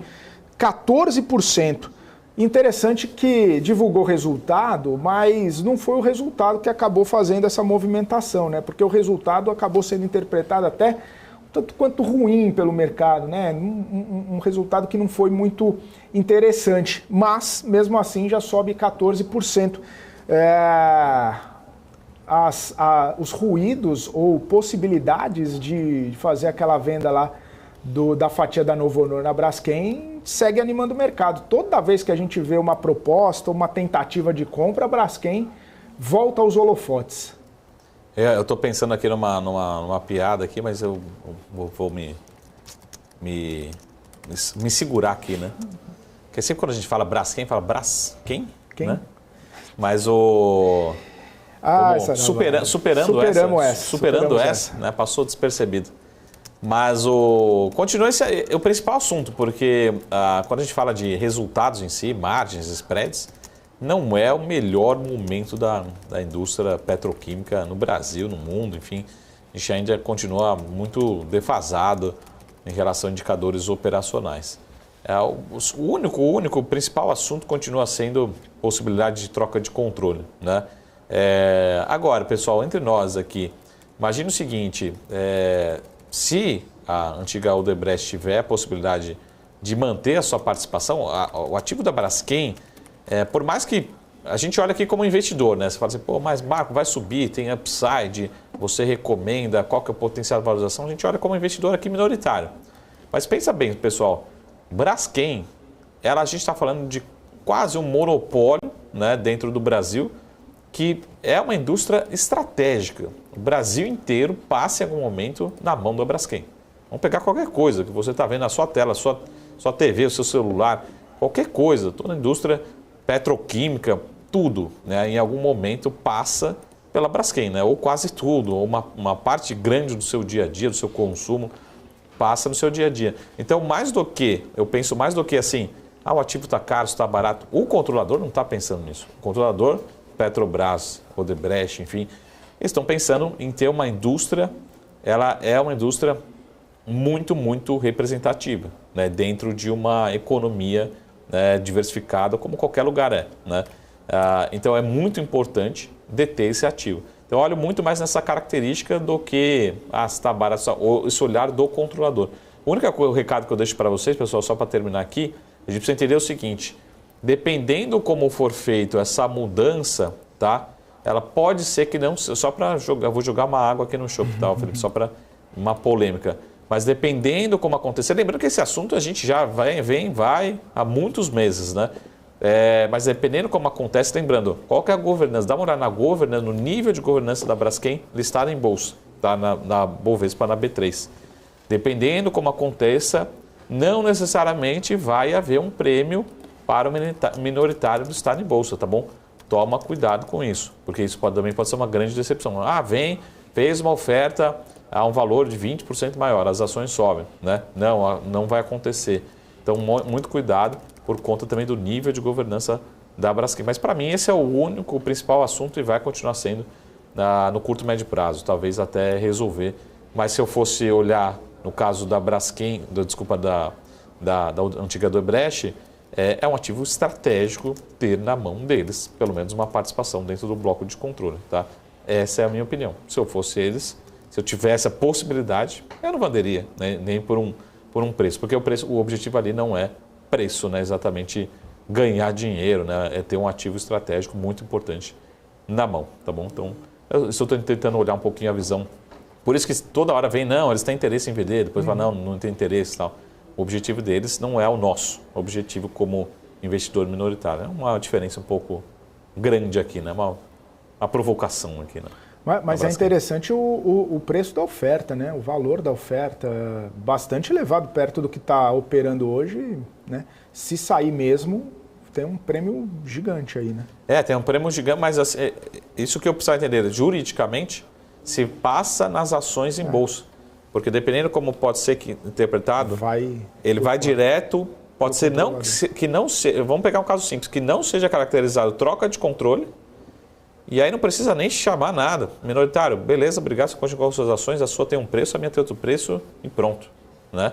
14%. Interessante que divulgou resultado, mas não foi o resultado que acabou fazendo essa movimentação, né? Porque o resultado acabou sendo interpretado até tanto quanto ruim pelo mercado, né? Um resultado que não foi muito interessante, mas mesmo assim já sobe 14%. Os ruídos ou possibilidades de fazer aquela venda lá da fatia da Novo Honor na Braskem segue animando o mercado. Toda vez que a gente vê uma proposta, uma tentativa de compra, a Braskem volta aos holofotes. Eu estou pensando aqui numa piada aqui, mas eu vou me segurar aqui, né? Porque sempre quando a gente fala Braskem, fala Braskem, né? Mas superando essa, né? Passou despercebido. Mas continua esse é o principal assunto, porque quando a gente fala de resultados em si, margens, spreads, não é o melhor momento da indústria petroquímica no Brasil, no mundo, enfim. A gente ainda continua muito defasado em relação a indicadores operacionais. o principal assunto continua sendo possibilidade de troca de controle, né? Agora, pessoal, entre nós aqui, imagine o seguinte, se a antiga Odebrecht tiver a possibilidade de manter a sua participação, o ativo da Braskem, por mais que a gente olha aqui como investidor, né? Você fala assim, pô, mas Marco, vai subir, tem upside, você recomenda, qual que é o potencial de valorização? A gente olha como investidor aqui minoritário. Mas pensa bem, pessoal, Braskem, a gente está falando de quase um monopólio, né, dentro do Brasil, que é uma indústria estratégica. O Brasil inteiro passa em algum momento na mão da Braskem. Vamos pegar qualquer coisa que você está vendo na sua tela, sua TV, o seu celular, qualquer coisa, toda a indústria petroquímica, tudo, né, em algum momento passa pela Braskem, né, ou quase tudo, ou uma parte grande do seu dia a dia, do seu consumo, passa no seu dia a dia. Então, eu penso mais do que assim, o ativo está caro, está barato, o controlador não está pensando nisso. O controlador, Petrobras, Odebrecht, enfim, eles estão pensando em ter uma indústria, ela é uma indústria muito, muito representativa, né, dentro de uma economia, né, diversificada, como qualquer lugar é, né? Então é muito importante deter esse ativo. Então eu olho muito mais nessa característica do que se está barato, esse olhar do controlador. O único recado que eu deixo para vocês, pessoal, só para terminar aqui, a gente precisa entender o seguinte, dependendo como for feito essa mudança, tá? Ela pode ser que não, só para jogar, eu vou jogar uma água aqui no chope, tá, Felipe? Só para uma polêmica. Mas dependendo como acontecer, lembrando que esse vai, a gente já vai há muitos meses, né? Mas dependendo como acontece, lembrando, qual que é a governança? Dá uma olhada na governança, no nível de governança da Braskem listada em bolsa, tá? Na Bovespa, na B3. Dependendo como aconteça, não necessariamente vai haver um prêmio para o minoritário do estar em bolsa, tá bom? Toma cuidado com isso, porque isso também pode ser uma grande decepção. Fez uma oferta a um valor de 20% maior, as ações sobem, né? Não vai acontecer. Então, muito cuidado por conta também do nível de governança da Braskem. Mas, para mim, esse é o principal assunto e vai continuar sendo no curto e médio prazo, talvez até resolver. Mas, se eu fosse olhar no caso da Braskem, da antiga Odebrecht, é um ativo estratégico ter na mão deles, pelo menos uma participação dentro do bloco de controle, tá? Essa é a minha opinião. Se eu fosse eles, se eu tivesse a possibilidade, eu não venderia, né, nem por um preço, porque o objetivo ali não é preço, né, exatamente ganhar dinheiro, né, é ter um ativo estratégico muito importante na mão, tá bom? Então, eu estou tentando olhar um pouquinho a visão. Por isso que toda hora vem, eles têm interesse em vender, depois falam, não tem interesse e tal. O objetivo deles não é o nosso, o objetivo como investidor minoritário. É uma diferença um pouco grande aqui, né, uma provocação aqui, né? Mas é interessante o preço da oferta, né? O valor da oferta, bastante elevado perto do que está operando hoje, né? Se sair mesmo, tem um prêmio gigante aí, né? Tem um prêmio gigante, mas assim, isso que eu preciso entender, juridicamente, se passa nas ações em bolsa. Porque dependendo como pode ser interpretado, ele vai direto, pode ser que não seja, vamos pegar um caso simples, que não seja caracterizado troca de controle, e aí não precisa nem chamar nada. Minoritário, beleza, obrigado, você pode com suas ações, a sua tem um preço, a minha tem outro preço e pronto, né?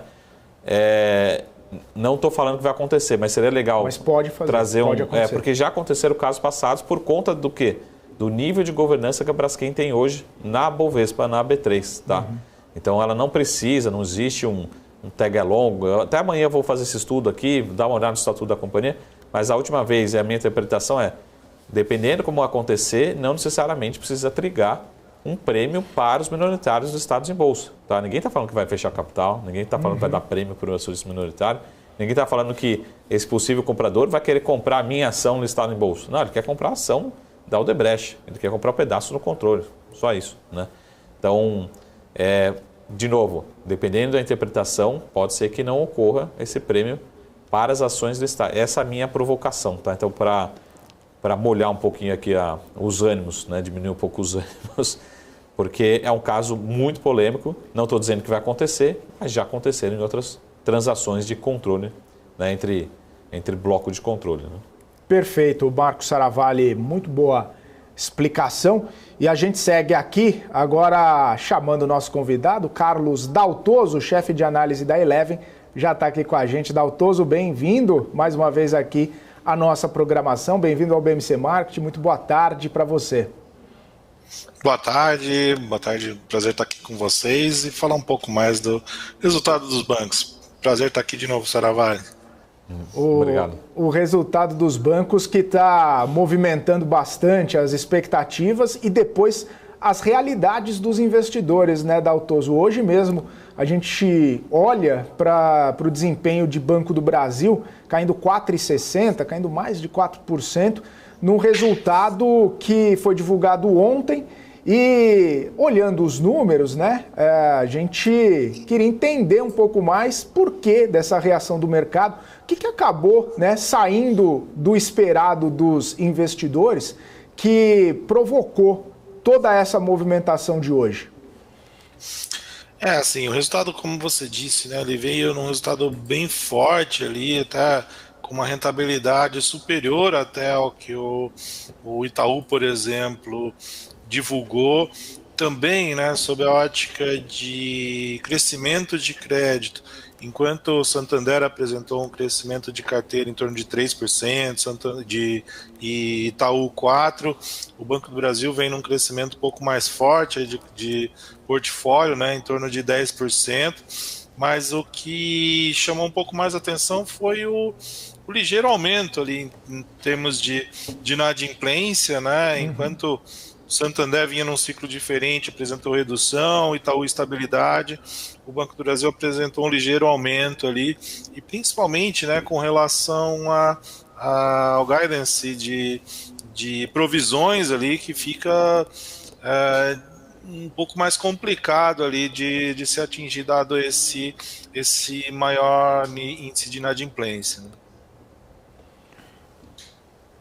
Não estou falando que vai acontecer, mas seria legal trazer porque já aconteceram casos passados por conta do quê? Do nível de governança que a Braskem tem hoje na Bovespa, na B3, tá? Então ela não precisa, não existe um tag-along. Até amanhã eu vou fazer esse estudo aqui, dar uma olhada no estatuto da companhia, mas a última vez, a minha interpretação dependendo como acontecer, não necessariamente precisa trigar um prêmio para os minoritários listados em bolsa. Tá? Ninguém está falando que vai fechar capital, ninguém está falando que vai dar prêmio para o acionista minoritário, ninguém está falando que esse possível comprador vai querer comprar a minha ação listada em bolsa. Não, ele quer comprar a ação da Odebrecht, ele quer comprar um pedaço no controle, só isso, né? Então, de novo, dependendo da interpretação, pode ser que não ocorra esse prêmio para as ações listadas. Essa é a minha provocação, tá? Então, para molhar um pouquinho aqui os ânimos, né? Diminuir um pouco os ânimos, porque é um caso muito polêmico, não estou dizendo que vai acontecer, mas já aconteceram em outras transações de controle, né? entre bloco de controle, né? Perfeito, Marco Saravalli, muito boa explicação. E a gente segue aqui, agora chamando o nosso convidado, Carlos Daltoso, chefe de análise da Eleven, já está aqui com a gente. Daltoso, bem-vindo mais uma vez aqui à nossa programação. Bem-vindo ao BMC Market. Muito boa tarde para você. Boa tarde. Prazer estar aqui com vocês e falar um pouco mais do resultado dos bancos. Prazer estar aqui de novo, Saravari. Obrigado. O resultado dos bancos que está movimentando bastante as expectativas e depois as realidades dos investidores, né, Daltoso? Hoje mesmo a gente olha para o desempenho de Banco do Brasil, caindo 4,60%, caindo mais de 4%, num resultado que foi divulgado ontem. E olhando os números, né, a gente queria entender um pouco mais por que dessa reação do mercado, o que acabou, né, saindo do esperado dos investidores que provocou toda essa movimentação de hoje. Assim, o resultado, como você disse, né, ele veio num resultado bem forte ali, até com uma rentabilidade superior até ao que o Itaú, por exemplo, divulgou, também, né, sob a ótica de crescimento de crédito. Enquanto o Santander apresentou um crescimento de carteira em torno de 3%, e Itaú 4%, o Banco do Brasil vem num crescimento um pouco mais forte de portfólio, né, em torno de 10%, mas o que chamou um pouco mais atenção foi o ligeiro aumento ali em termos de inadimplência, né, enquanto o Santander vinha num ciclo diferente, apresentou redução, Itaú estabilidade, o Banco do Brasil apresentou um ligeiro aumento ali, e principalmente, né, com relação ao guidance de provisões ali, que fica um pouco mais complicado ali de ser atingir, dado esse maior índice de inadimplência, né?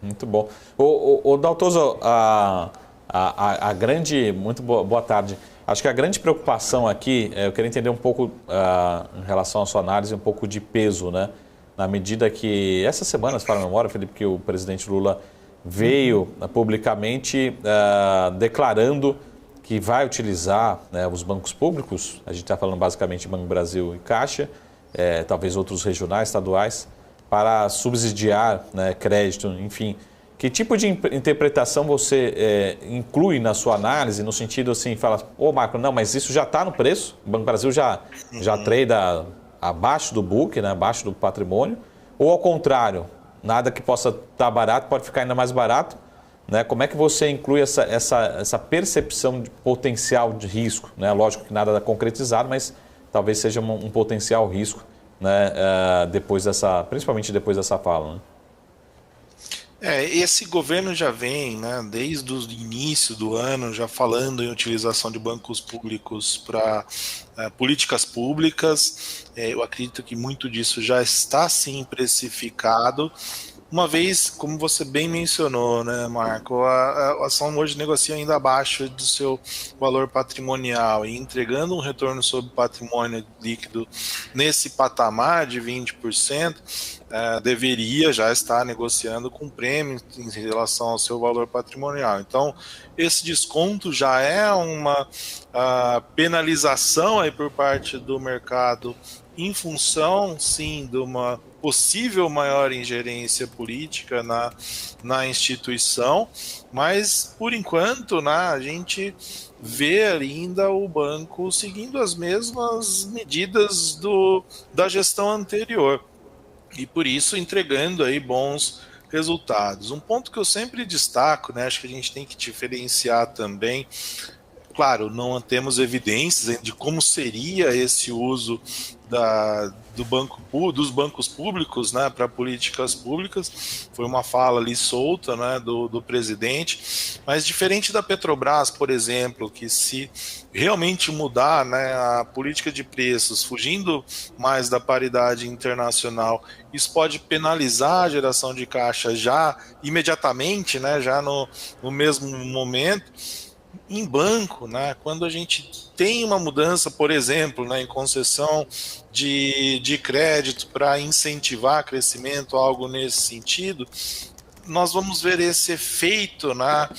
Muito bom. O Daltoso, a grande... Muito boa tarde. Acho que a grande preocupação aqui, eu queria entender um pouco, em relação à sua análise, um pouco de peso, né? Na medida que, essa semana, se fala a memória, Felipe, que o presidente Lula veio publicamente declarando que vai utilizar, né, os bancos públicos, a gente está falando basicamente de Banco Brasil e Caixa, talvez outros regionais, estaduais, para subsidiar, né, crédito, enfim. Que tipo de interpretação você inclui na sua análise, no sentido assim, fala, Marco, não, mas isso já está no preço, o Banco Brasil já trade abaixo do book, né, abaixo do patrimônio, ou ao contrário, nada que possa estar barato pode ficar ainda mais barato, né? Como é que você inclui essa percepção de potencial de risco, né? Lógico que nada concretizado, mas talvez seja um potencial risco, né, principalmente depois dessa fala, né? Esse governo já vem, né, desde o início do ano, já falando em utilização de bancos públicos para políticas públicas. Eu acredito que muito disso já está sim precificado, uma vez, como você bem mencionou, né, Marco, a ação hoje negocia ainda abaixo do seu valor patrimonial e entregando um retorno sobre patrimônio líquido nesse patamar de 20%, deveria já estar negociando com prêmio em relação ao seu valor patrimonial. Então, esse desconto já é uma penalização aí por parte do mercado em função, sim, de uma possível maior ingerência política na instituição, mas, por enquanto, né, a gente vê ainda o banco seguindo as mesmas medidas da gestão anterior e, por isso, entregando aí bons resultados. Um ponto que eu sempre destaco, né, acho que a gente tem que diferenciar também. Claro, não temos evidências de como seria esse uso dos bancos públicos, né, para políticas públicas. Foi uma fala ali solta, né, do presidente, mas diferente da Petrobras, por exemplo, que se realmente mudar, né, a política de preços, fugindo mais da paridade internacional, isso pode penalizar a geração de caixa já imediatamente, né, já no mesmo momento. Em banco, né, quando a gente tem uma mudança, por exemplo, né, em concessão de crédito para incentivar crescimento, algo nesse sentido, nós vamos ver esse efeito, né,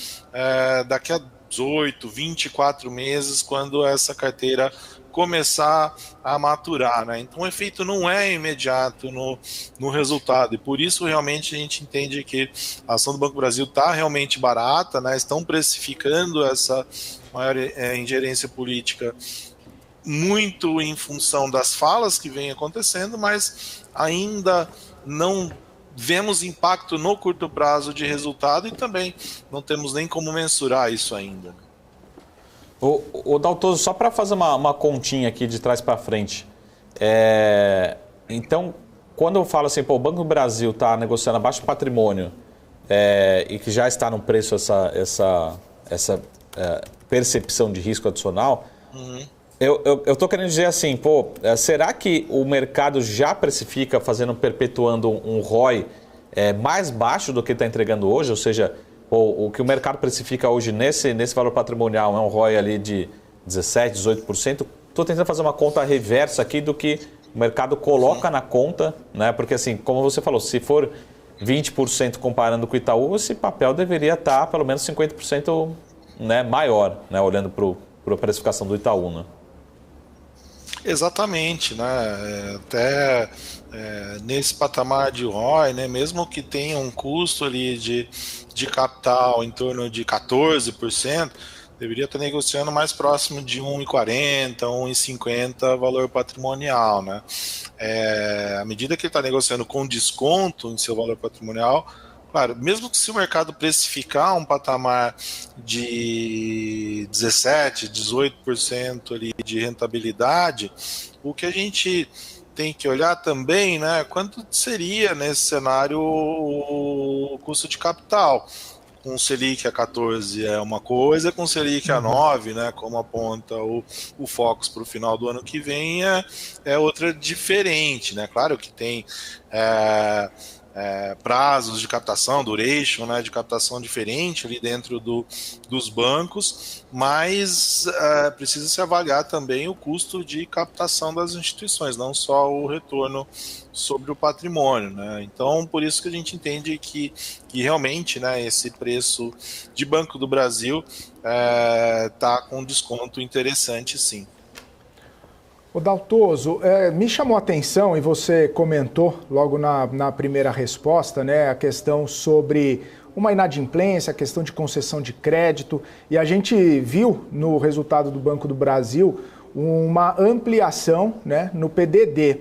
daqui a 18, 24 meses, quando essa carteira começar a maturar, né? Então o efeito não é imediato no resultado, e por isso realmente a gente entende que a ação do Banco do Brasil está realmente barata, né? Estão precificando essa maior ingerência política muito em função das falas que vem acontecendo, mas ainda não vemos impacto no curto prazo de resultado e também não temos nem como mensurar isso ainda. O Daltoso, só para fazer uma continha aqui de trás para frente. Então, quando eu falo assim, o Banco do Brasil está negociando abaixo do patrimônio e que já está no preço essa percepção de risco adicional, eu estou querendo dizer assim, será que o mercado já precifica perpetuando um ROI mais baixo do que está entregando hoje? Ou seja, o que o mercado precifica hoje nesse valor patrimonial é um ROI ali de 17%, 18%. Estou tentando fazer uma conta reversa aqui do que o mercado coloca na conta, né? Porque assim, como você falou, se for 20% comparando com o Itaú, esse papel deveria estar pelo menos 50%, né, maior, né, olhando para a precificação do Itaú, né? Exatamente, né? Até nesse patamar de ROI, né? Mesmo que tenha um custo ali de capital em torno de 14%, deveria estar negociando mais próximo de 1,40, 1,50 valor patrimonial, né? À medida que ele está negociando com desconto em seu valor patrimonial, claro, mesmo que se o mercado precificar um patamar de 17%, 18% ali de rentabilidade, o que a gente tem que olhar também, né, quanto seria nesse cenário o custo de capital. Com Selic a 14 é uma coisa, com Selic a 9, né, como aponta o Focus para o final do ano que vem, é outra diferente, né? Claro que tem prazos de captação, duration, né, de captação diferente ali dentro dos bancos, mas precisa se avaliar também o custo de captação das instituições, não só o retorno sobre o patrimônio, né? Então, por isso que a gente entende que realmente, né, esse preço de Banco do Brasil está com um desconto interessante, sim. O Daltoso, me chamou a atenção, e você comentou logo na primeira resposta, né, a questão sobre uma inadimplência, a questão de concessão de crédito, e a gente viu no resultado do Banco do Brasil uma ampliação, né, no PDD.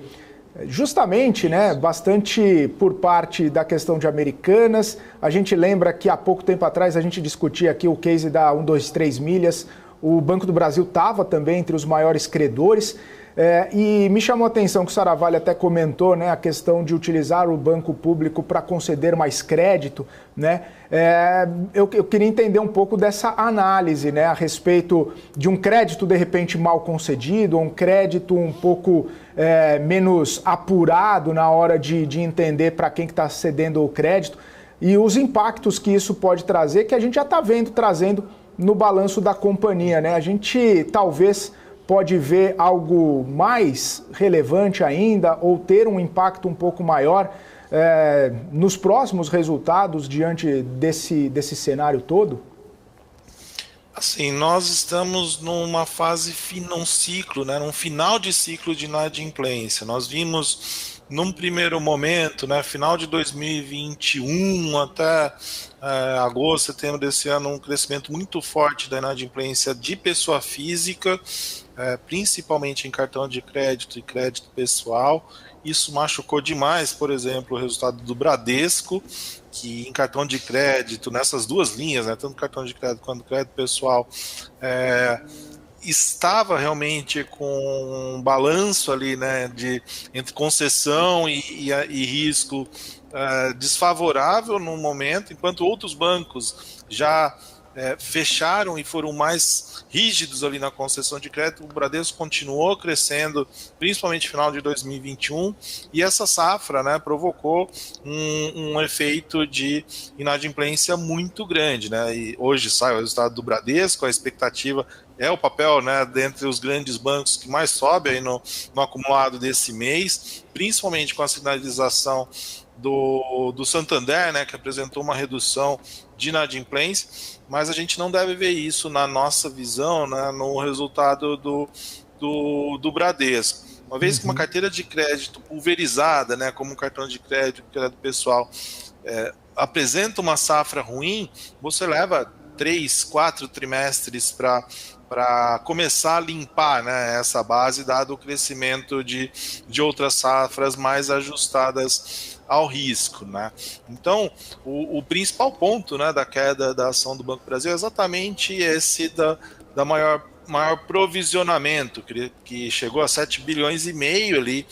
Justamente, né, bastante por parte da questão de Americanas. A gente lembra que há pouco tempo atrás a gente discutia aqui o case da 123 milhas. O Banco do Brasil estava também entre os maiores credores. E me chamou a atenção que o Saravalli até comentou, né, a questão de utilizar o banco público para conceder mais crédito, né? Eu queria entender um pouco dessa análise, né, a respeito de um crédito de repente mal concedido, um crédito um pouco menos apurado na hora de entender para quem que está cedendo o crédito e os impactos que isso pode trazer, que a gente já está vendo trazendo no balanço da companhia, né? A gente talvez pode ver algo mais relevante ainda ou ter um impacto um pouco maior nos próximos resultados diante desse cenário todo? Assim, nós estamos numa fase, num ciclo, né, num final de ciclo de inadimplência. Nós vimos num primeiro momento, né, final de 2021 até agosto, setembro desse ano, um crescimento muito forte da inadimplência de pessoa física, principalmente em cartão de crédito e crédito pessoal. Isso machucou demais, por exemplo, o resultado do Bradesco, que em cartão de crédito, nessas duas linhas, né, tanto cartão de crédito quanto crédito pessoal, estava realmente com um balanço ali, né, entre concessão e risco desfavorável no momento, enquanto outros bancos já fecharam e foram mais rígidos ali na concessão de crédito. O Bradesco continuou crescendo, principalmente no final de 2021, e essa safra, né, provocou um efeito de inadimplência muito grande, né? E hoje sai o resultado do Bradesco, a expectativa é o papel, né, dentre os grandes bancos que mais sobe aí no acumulado desse mês, principalmente com a sinalização do Santander, né, que apresentou uma redução de inadimplência, mas a gente não deve ver isso na nossa visão, né, no resultado do Bradesco. Uma vez que uma carteira de crédito pulverizada, né, como um cartão de crédito pessoal, apresenta uma safra ruim, você leva 3, 4 trimestres para começar a limpar, né, essa base, dado o crescimento de outras safras mais ajustadas ao risco, né? Então, o principal ponto, né, da queda da ação do Banco do Brasil é exatamente esse da maior provisionamento, que chegou a 7,5 bilhões ali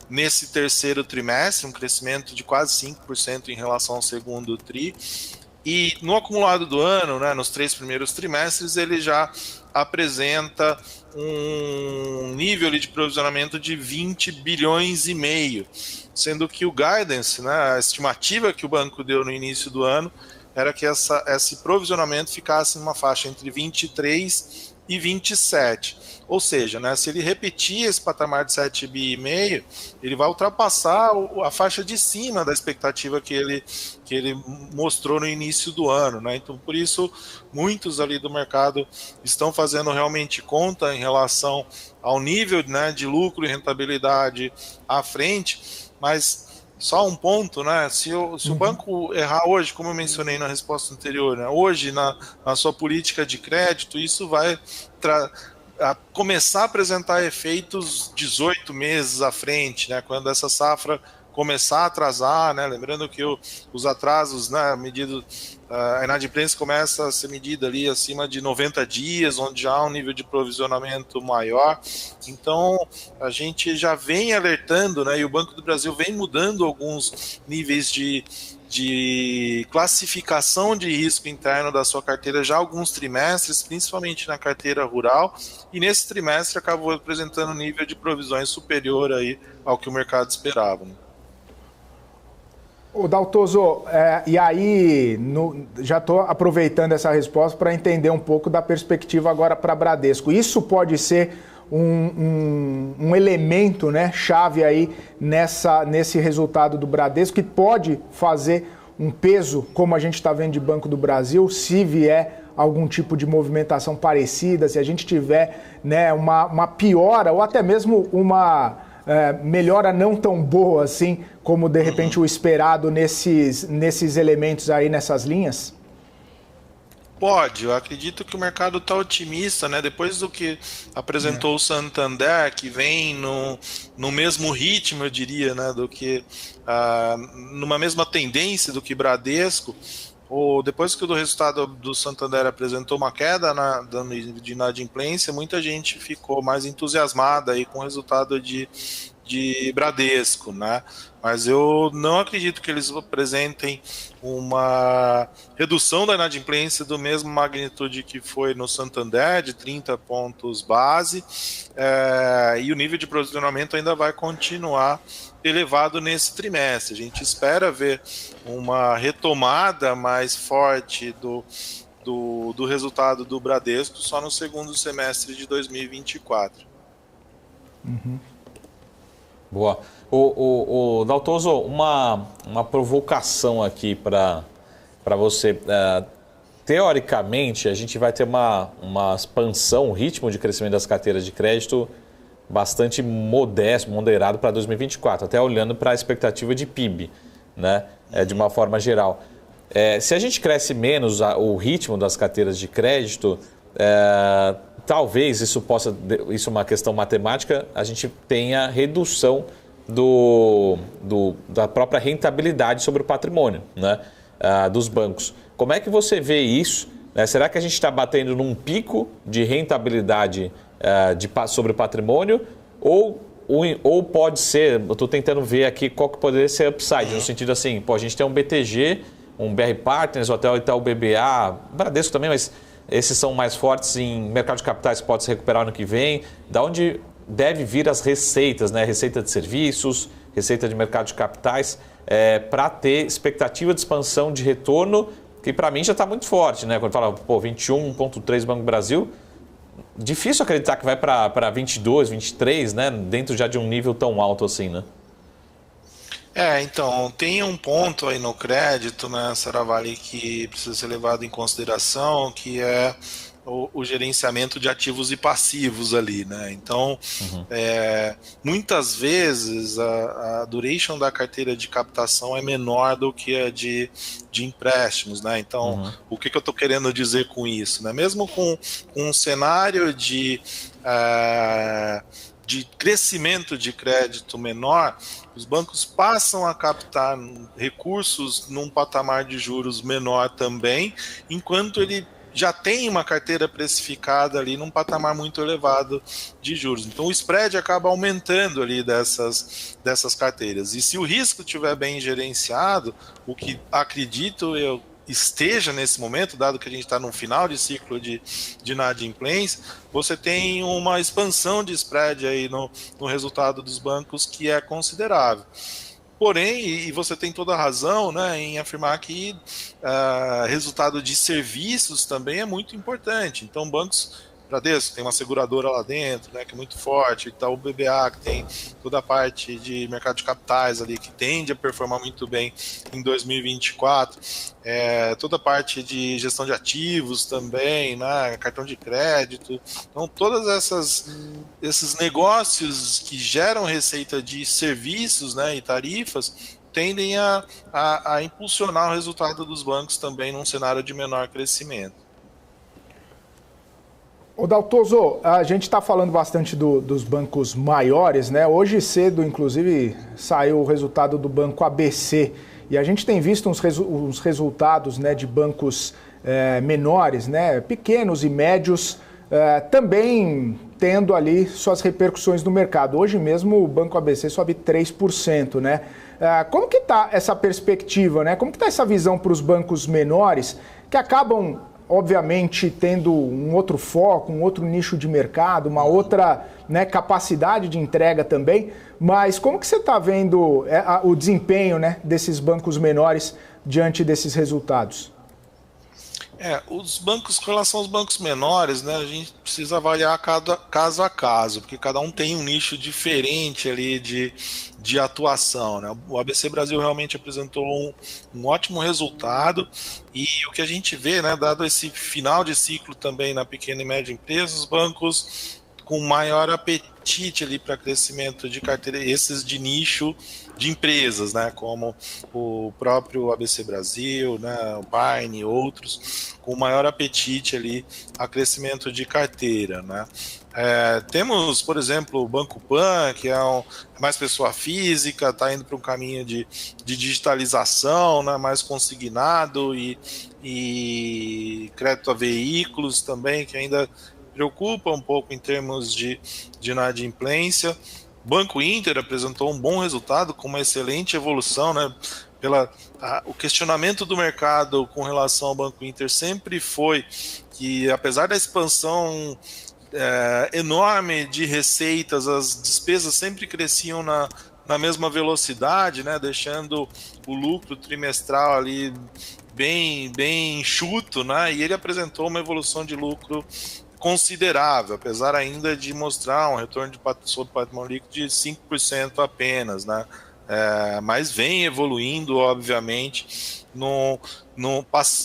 nesse terceiro trimestre, um crescimento de quase 5% em relação ao segundo tri. E no acumulado do ano, né, nos 3 primeiros trimestres, ele já apresenta um nível de provisionamento de 20,5 bilhões, sendo que o guidance, né, a estimativa que o banco deu no início do ano, era que esse provisionamento ficasse numa faixa entre 23 e 27. Ou seja, né, se ele repetir esse patamar de 7,5 bi, ele vai ultrapassar a faixa de cima da expectativa que ele mostrou no início do ano, né? Então, por isso, muitos ali do mercado estão fazendo realmente conta em relação ao nível, né, de lucro e rentabilidade à frente, mas só um ponto, né? Se o banco errar hoje, como eu mencionei na resposta anterior, né, hoje na sua política de crédito, isso vai começar a apresentar efeitos 18 meses à frente, né, quando essa safra começar a atrasar, né, lembrando que os atrasos, né, a inadimplência começa a ser medida ali acima de 90 dias, onde já há um nível de provisionamento maior. Então, a gente já vem alertando, né, e o Banco do Brasil vem mudando alguns níveis de classificação de risco interno da sua carteira já há alguns trimestres, principalmente na carteira rural, e nesse trimestre acabou apresentando um nível de provisões superior aí ao que o mercado esperava, né? Ô Daltoso, e aí já estou aproveitando essa resposta para entender um pouco da perspectiva agora para Bradesco. Isso pode ser um elemento, né, chave aí nesse resultado do Bradesco, que pode fazer um peso, como a gente está vendo de Banco do Brasil, se vier algum tipo de movimentação parecida, se a gente tiver, né, uma piora ou até mesmo uma melhora não tão boa assim como de repente o esperado nesses elementos aí, nessas linhas? Pode, eu acredito que o mercado está otimista, né? Depois do que apresentou o Santander, que vem no mesmo ritmo, eu diria, né? Do que numa mesma tendência do que Bradesco. Depois que o resultado do Santander apresentou uma queda de inadimplência, muita gente ficou mais entusiasmada aí com o resultado de Bradesco, né? Mas eu não acredito que eles apresentem uma redução da inadimplência do mesmo magnitude que foi no Santander, de 30 pontos base, e o nível de provisionamento ainda vai continuar elevado nesse trimestre. A gente espera ver uma retomada mais forte do resultado do Bradesco só no segundo semestre de 2024. Uhum. Boa. O Daltoso, uma provocação aqui para você. Teoricamente, a gente vai ter uma expansão, um ritmo de crescimento das carteiras de crédito bastante modesto, moderado para 2024, até olhando para a expectativa de PIB, né? De uma forma geral. Se a gente cresce menos o ritmo das carteiras de crédito, talvez isso é uma questão matemática, a gente tenha redução da própria rentabilidade sobre o patrimônio, né, dos bancos. Como é que você vê isso? Será que a gente está batendo num pico de rentabilidade sobre o patrimônio? Ou pode ser, eu estou tentando ver aqui qual que poderia ser upside, no sentido assim, a gente tem um BTG, um BR Partners, o Itaú BBA, Bradesco também, mas esses são mais fortes em mercado de capitais, pode se recuperar no que vem. Da onde deve vir as receitas, né? Receita de serviços, receita de mercado de capitais, para ter expectativa de expansão de retorno, que para mim já está muito forte, né? Quando fala, 21,3 Banco do Brasil, difícil acreditar que vai para 22, 23, né? Dentro já de um nível tão alto assim, né? Então, tem um ponto aí no crédito, né, Saravali, que precisa ser levado em consideração, que é o gerenciamento de ativos e passivos ali, né? Então, muitas vezes a duration da carteira de captação é menor do que a de empréstimos, né? Então, o que eu estou querendo dizer com isso, né? Mesmo com um cenário de crescimento de crédito menor, os bancos passam a captar recursos num patamar de juros menor também, enquanto ele já tem uma carteira precificada ali num patamar muito elevado de juros. Então o spread acaba aumentando ali dessas carteiras. E se o risco estiver bem gerenciado, o que acredito eu esteja nesse momento, dado que a gente está no final de ciclo de inadimplência, você tem uma expansão de spread aí no resultado dos bancos que é considerável. Porém, e você tem toda a razão, né, em afirmar que resultado de serviços também é muito importante. Então, bancos, Bradesco tem uma seguradora lá dentro, né, que é muito forte, Itaú BBA, que tem toda a parte de mercado de capitais ali, que tende a performar muito bem em 2024, toda a parte de gestão de ativos também, né, cartão de crédito. Então, todos esses negócios que geram receita de serviços, né, e tarifas tendem a impulsionar o resultado dos bancos também num cenário de menor crescimento. Ô Daltoso, a gente está falando bastante dos bancos maiores, né? Hoje cedo, inclusive, saiu o resultado do Banco ABC e a gente tem visto uns resultados, né, de bancos menores, né, pequenos e médios, também tendo ali suas repercussões no mercado. Hoje mesmo o Banco ABC sobe 3%, né? Como que está essa perspectiva, né? Como que está essa visão para os bancos menores que acabam, obviamente, tendo um outro foco, um outro nicho de mercado, uma outra, né, capacidade de entrega também, mas como que você está vendo o desempenho, né, desses bancos menores diante desses resultados? Os bancos, com relação aos bancos menores, né, a gente precisa avaliar caso a caso, porque cada um tem um nicho diferente ali de atuação, né? O ABC Brasil realmente apresentou um ótimo resultado e o que a gente vê, né, dado esse final de ciclo também na pequena e média empresa, os bancos com maior apetite ali para crescimento de carteira, esses de nicho de empresas, né, como o próprio ABC Brasil, né, o Paine e outros, com maior apetite ali a crescimento de carteira, né. Temos, por exemplo, o Banco Pan, que é mais pessoa física, está indo para um caminho de digitalização, né, mais consignado e crédito a veículos também, que ainda preocupa um pouco em termos de inadimplência. Banco Inter apresentou um bom resultado, com uma excelente evolução, né? O questionamento do mercado com relação ao Banco Inter sempre foi que, apesar da expansão enorme de receitas, as despesas sempre cresciam na mesma velocidade, né? Deixando o lucro trimestral ali bem enxuto, né? E ele apresentou uma evolução de lucro considerável, apesar ainda de mostrar um retorno sobre patrimônio líquido de 5% apenas, né? Mas vem evoluindo, obviamente,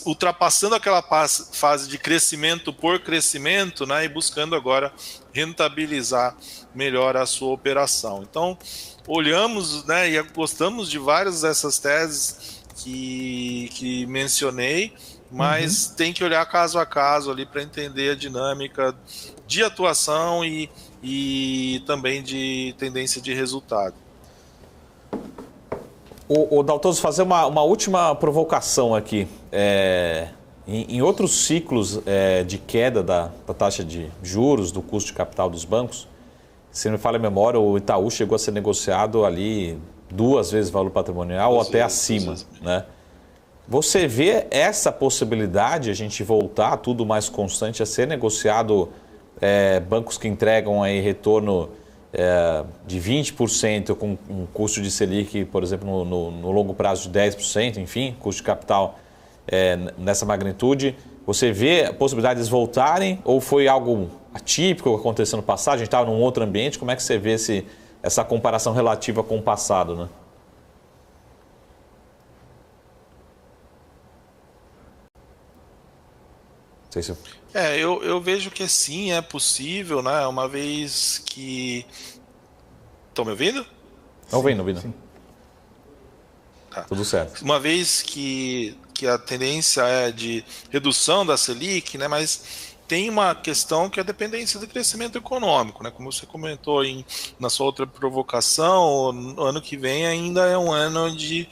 ultrapassando aquela fase de crescimento por crescimento, né? E buscando agora rentabilizar melhor a sua operação. Então, olhamos, né, e gostamos de várias dessas teses que mencionei, mas tem que olhar caso a caso ali para entender a dinâmica de atuação e também de tendência de resultado. O Daltoso, fazer uma última provocação aqui. Em outros ciclos de queda da taxa de juros, do custo de capital dos bancos, se não me falha a memória, o Itaú chegou a ser negociado ali 2 vezes o valor patrimonial ou até acima, né? Você vê essa possibilidade, a gente voltar tudo mais constante a ser negociado, bancos que entregam aí retorno de 20% com um custo de Selic, por exemplo, no longo prazo de 10%, enfim, custo de capital nessa magnitude. Você vê possibilidades voltarem ou foi algo atípico que aconteceu no passado? A gente estava num outro ambiente, como é que você vê essa comparação relativa com o passado, né? sei se... Eu vejo que sim, é possível, né? Uma vez que... Estão me ouvindo? Ouvindo. Sim. Tá. Tudo certo. Uma vez que a tendência é de redução da Selic, né? Mas tem uma questão que é a dependência do crescimento econômico, né? Como você comentou na sua outra provocação, o ano que vem ainda é um ano de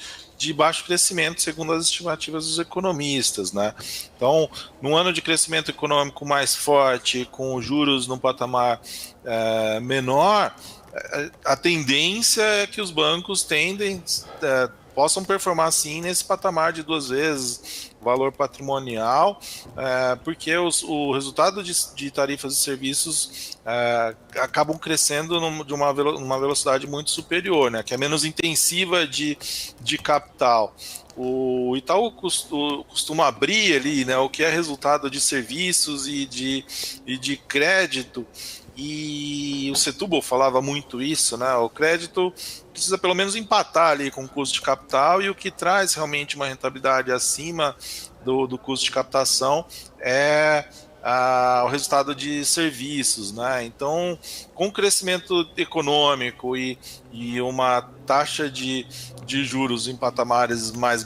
baixo crescimento, segundo as estimativas dos economistas, né? Então, num ano de crescimento econômico mais forte, com juros num patamar menor, a tendência é que os bancos possam performar sim nesse patamar de 2 vezes o valor patrimonial, porque o resultado de tarifas e serviços acabam crescendo de uma velocidade muito superior, né, que é menos intensiva de capital. O Itaú costuma abrir ali, né, o que é resultado de serviços e de crédito, e o Setúbal falava muito isso, né? O crédito precisa pelo menos empatar ali com o custo de capital, e o que traz realmente uma rentabilidade acima do custo de captação é o resultado de serviços, né? Então, com o crescimento econômico e uma taxa de juros em patamares mais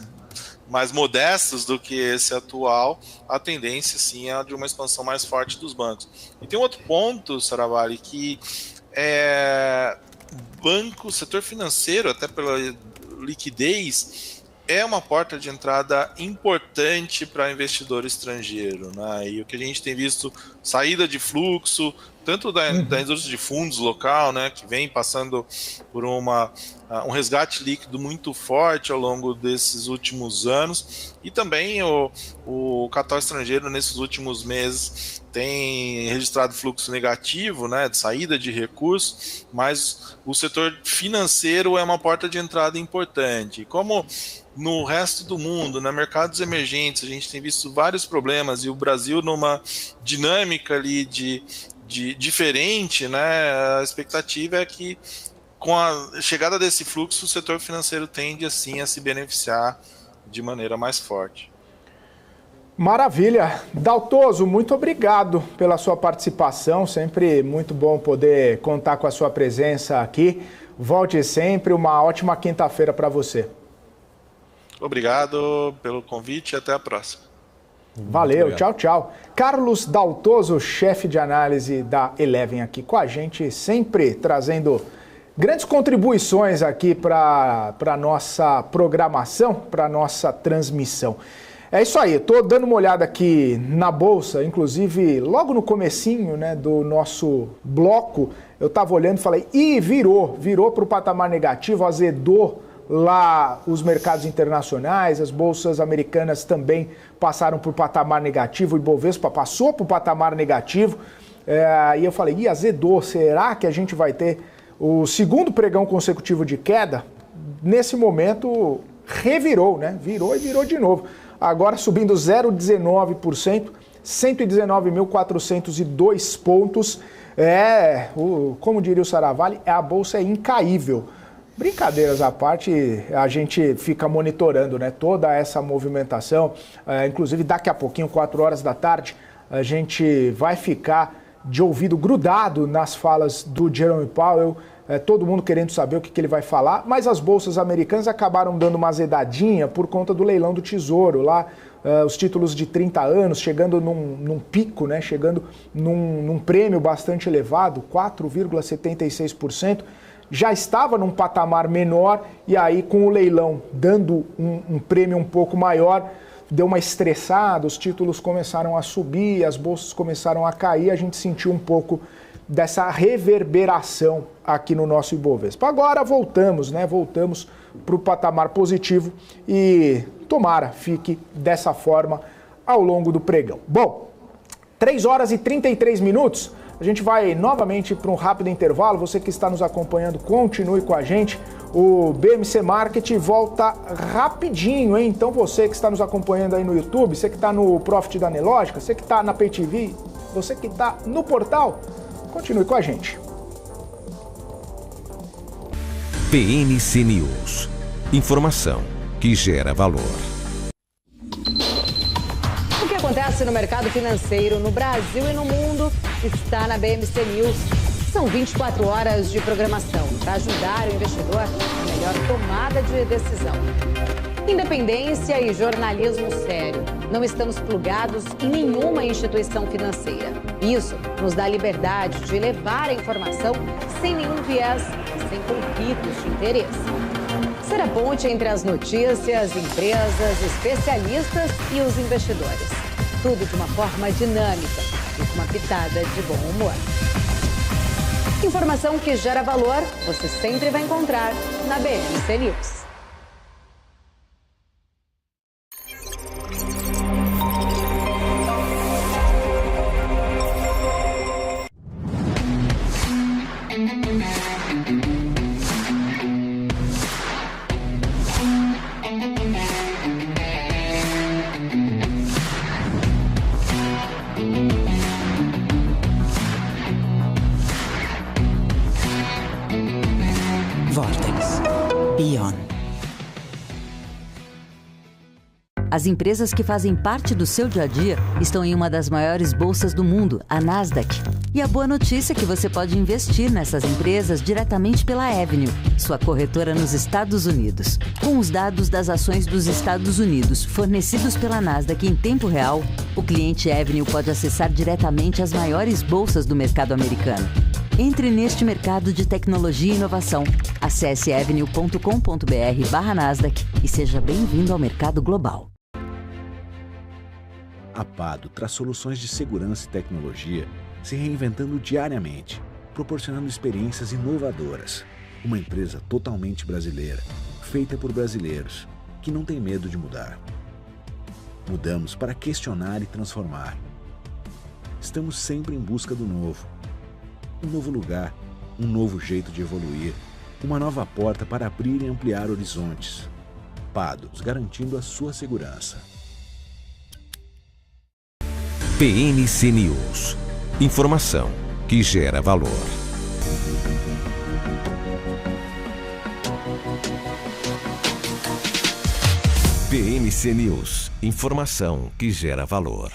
modestos do que esse atual, a tendência sim é de uma expansão mais forte dos bancos. E tem um outro ponto, Saravari, que banco, setor financeiro, até pela liquidez, é uma porta de entrada importante para investidor estrangeiro, né? E o que a gente tem visto, saída de fluxo, tanto da indústria de fundos local, né, que vem passando por um resgate líquido muito forte ao longo desses últimos anos, e também o capital estrangeiro nesses últimos meses tem registrado fluxo negativo, né, de saída de recursos, mas o setor financeiro é uma porta de entrada importante. Como no resto do mundo, né, mercados emergentes, a gente tem visto vários problemas, e o Brasil numa dinâmica ali diferente, né, a expectativa é que com a chegada desse fluxo, o setor financeiro tende assim a se beneficiar de maneira mais forte. Maravilha. Daltoso, muito obrigado pela sua participação, sempre muito bom poder contar com a sua presença aqui. Volte sempre, uma ótima quinta-feira para você. Obrigado pelo convite e até a próxima. Valeu, tchau, tchau. Carlos Daltoso, chefe de análise da Eleven aqui com a gente, sempre trazendo grandes contribuições aqui para a nossa programação, para a nossa transmissão. É isso aí, estou dando uma olhada aqui na Bolsa, inclusive logo no comecinho, né, do nosso bloco, eu estava olhando e falei, virou para o patamar negativo, azedou lá os mercados internacionais, as bolsas americanas também passaram por patamar negativo, o Ibovespa passou por patamar negativo, e eu falei, azedou, será que a gente vai ter o segundo pregão consecutivo de queda? Nesse momento revirou, né? Virou e virou de novo. Agora subindo 0,19%, 119.402 pontos. Como diria o Saravari, a bolsa é incaível. Brincadeiras à parte, a gente fica monitorando, né, toda essa movimentação. Inclusive, daqui a pouquinho, 4 horas da tarde, a gente vai ficar de ouvido grudado nas falas do Jerome Powell, todo mundo querendo saber o que ele vai falar, mas as bolsas americanas acabaram dando uma azedadinha por conta do leilão do Tesouro, lá os títulos de 30 anos chegando num pico, né, chegando num prêmio bastante elevado, 4,76%, já estava num patamar menor, e aí com o leilão dando um prêmio um pouco maior, deu uma estressada, os títulos começaram a subir, as bolsas começaram a cair, a gente sentiu um pouco dessa reverberação aqui no nosso Ibovespa. Agora voltamos, né? Voltamos para o patamar positivo e tomara fique dessa forma ao longo do pregão. Bom, 3 horas e 33 minutos, a gente vai novamente para um rápido intervalo. Você que está nos acompanhando, continue com a gente. O BMC Market volta rapidinho, hein? Então você que está nos acompanhando aí no YouTube, você que está no Profit da Nelogica, você que está na Pay TV, você que está no portal, continue com a gente. BMC News. Informação que gera valor. O que acontece acontece no mercado financeiro no Brasil e no mundo está na BMC News. São 24 horas de programação para ajudar o investidor na melhor tomada de decisão. Independência e jornalismo sério. Não estamos plugados em nenhuma instituição financeira. Isso nos dá liberdade de levar a informação sem nenhum viés e sem conflitos de interesse. Ser a ponte entre as notícias, empresas, especialistas e os investidores. Tudo de uma forma dinâmica e com uma pitada de bom humor. Informação que gera valor, você sempre vai encontrar na BMC News. Vortex Beyond. As empresas que fazem parte do seu dia a dia estão em uma das maiores bolsas do mundo, a Nasdaq. E a boa notícia é que você pode investir nessas empresas diretamente pela Avenue, sua corretora nos Estados Unidos. Com os dados das ações dos Estados Unidos fornecidos pela Nasdaq em tempo real, o cliente Avenue pode acessar diretamente as maiores bolsas do mercado americano. Entre neste mercado de tecnologia e inovação. Acesse avenue.com.br/Nasdaq e seja bem-vindo ao mercado global. A Pado traz soluções de segurança e tecnologia se reinventando diariamente, proporcionando experiências inovadoras. Uma empresa totalmente brasileira, feita por brasileiros, que não tem medo de mudar. Mudamos para questionar e transformar. Estamos sempre em busca do novo. Um novo lugar, um novo jeito de evoluir, uma nova porta para abrir e ampliar horizontes. Pados, garantindo a sua segurança. BMC News. Informação que gera valor. BMC News. Informação que gera valor.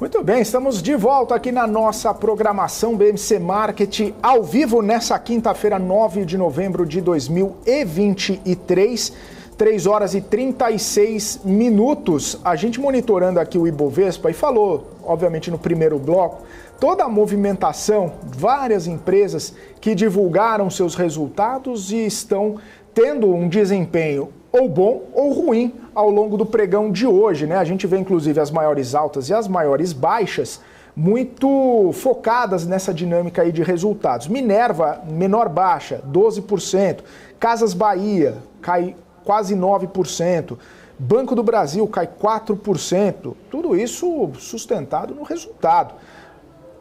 Muito bem, estamos de volta aqui na nossa programação BMC Market ao vivo nessa quinta-feira, 9 de novembro de 2023, 3 horas e 36 minutos. A gente monitorando aqui o Ibovespa e falou, obviamente no primeiro bloco, toda a movimentação, várias empresas que divulgaram seus resultados e estão tendo um desempenho ou bom ou ruim ao longo do pregão de hoje, né? A gente vê inclusive as maiores altas e as maiores baixas muito focadas nessa dinâmica aí de resultados. Minerva, menor baixa, 12%. Casas Bahia, cai quase 9%. Banco do Brasil, cai 4%. Tudo isso sustentado no resultado.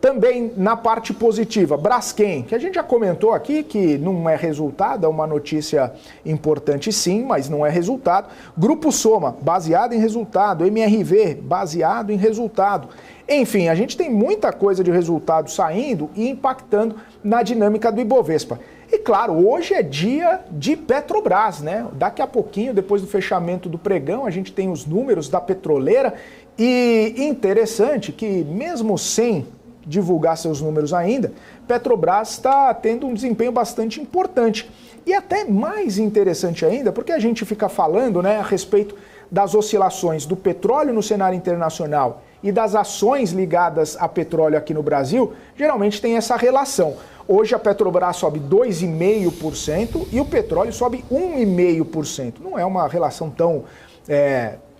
Também na parte positiva, Braskem, que a gente já comentou aqui que não é resultado, é uma notícia importante sim, mas não é resultado. Grupo Soma, baseado em resultado. MRV, baseado em resultado. Enfim, a gente tem muita coisa de resultado saindo e impactando na dinâmica do Ibovespa. E claro, hoje é dia de Petrobras, né? Daqui a pouquinho, depois do fechamento do pregão, a gente tem os números da petroleira e interessante que mesmo sem divulgar seus números ainda, Petrobras está tendo um desempenho bastante importante. E até mais interessante ainda, porque a gente fica falando, né, a respeito das oscilações do petróleo no cenário internacional e das ações ligadas a petróleo aqui no Brasil, geralmente tem essa relação. Hoje a Petrobras sobe 2,5% e o petróleo sobe 1,5%. Não é uma relação tão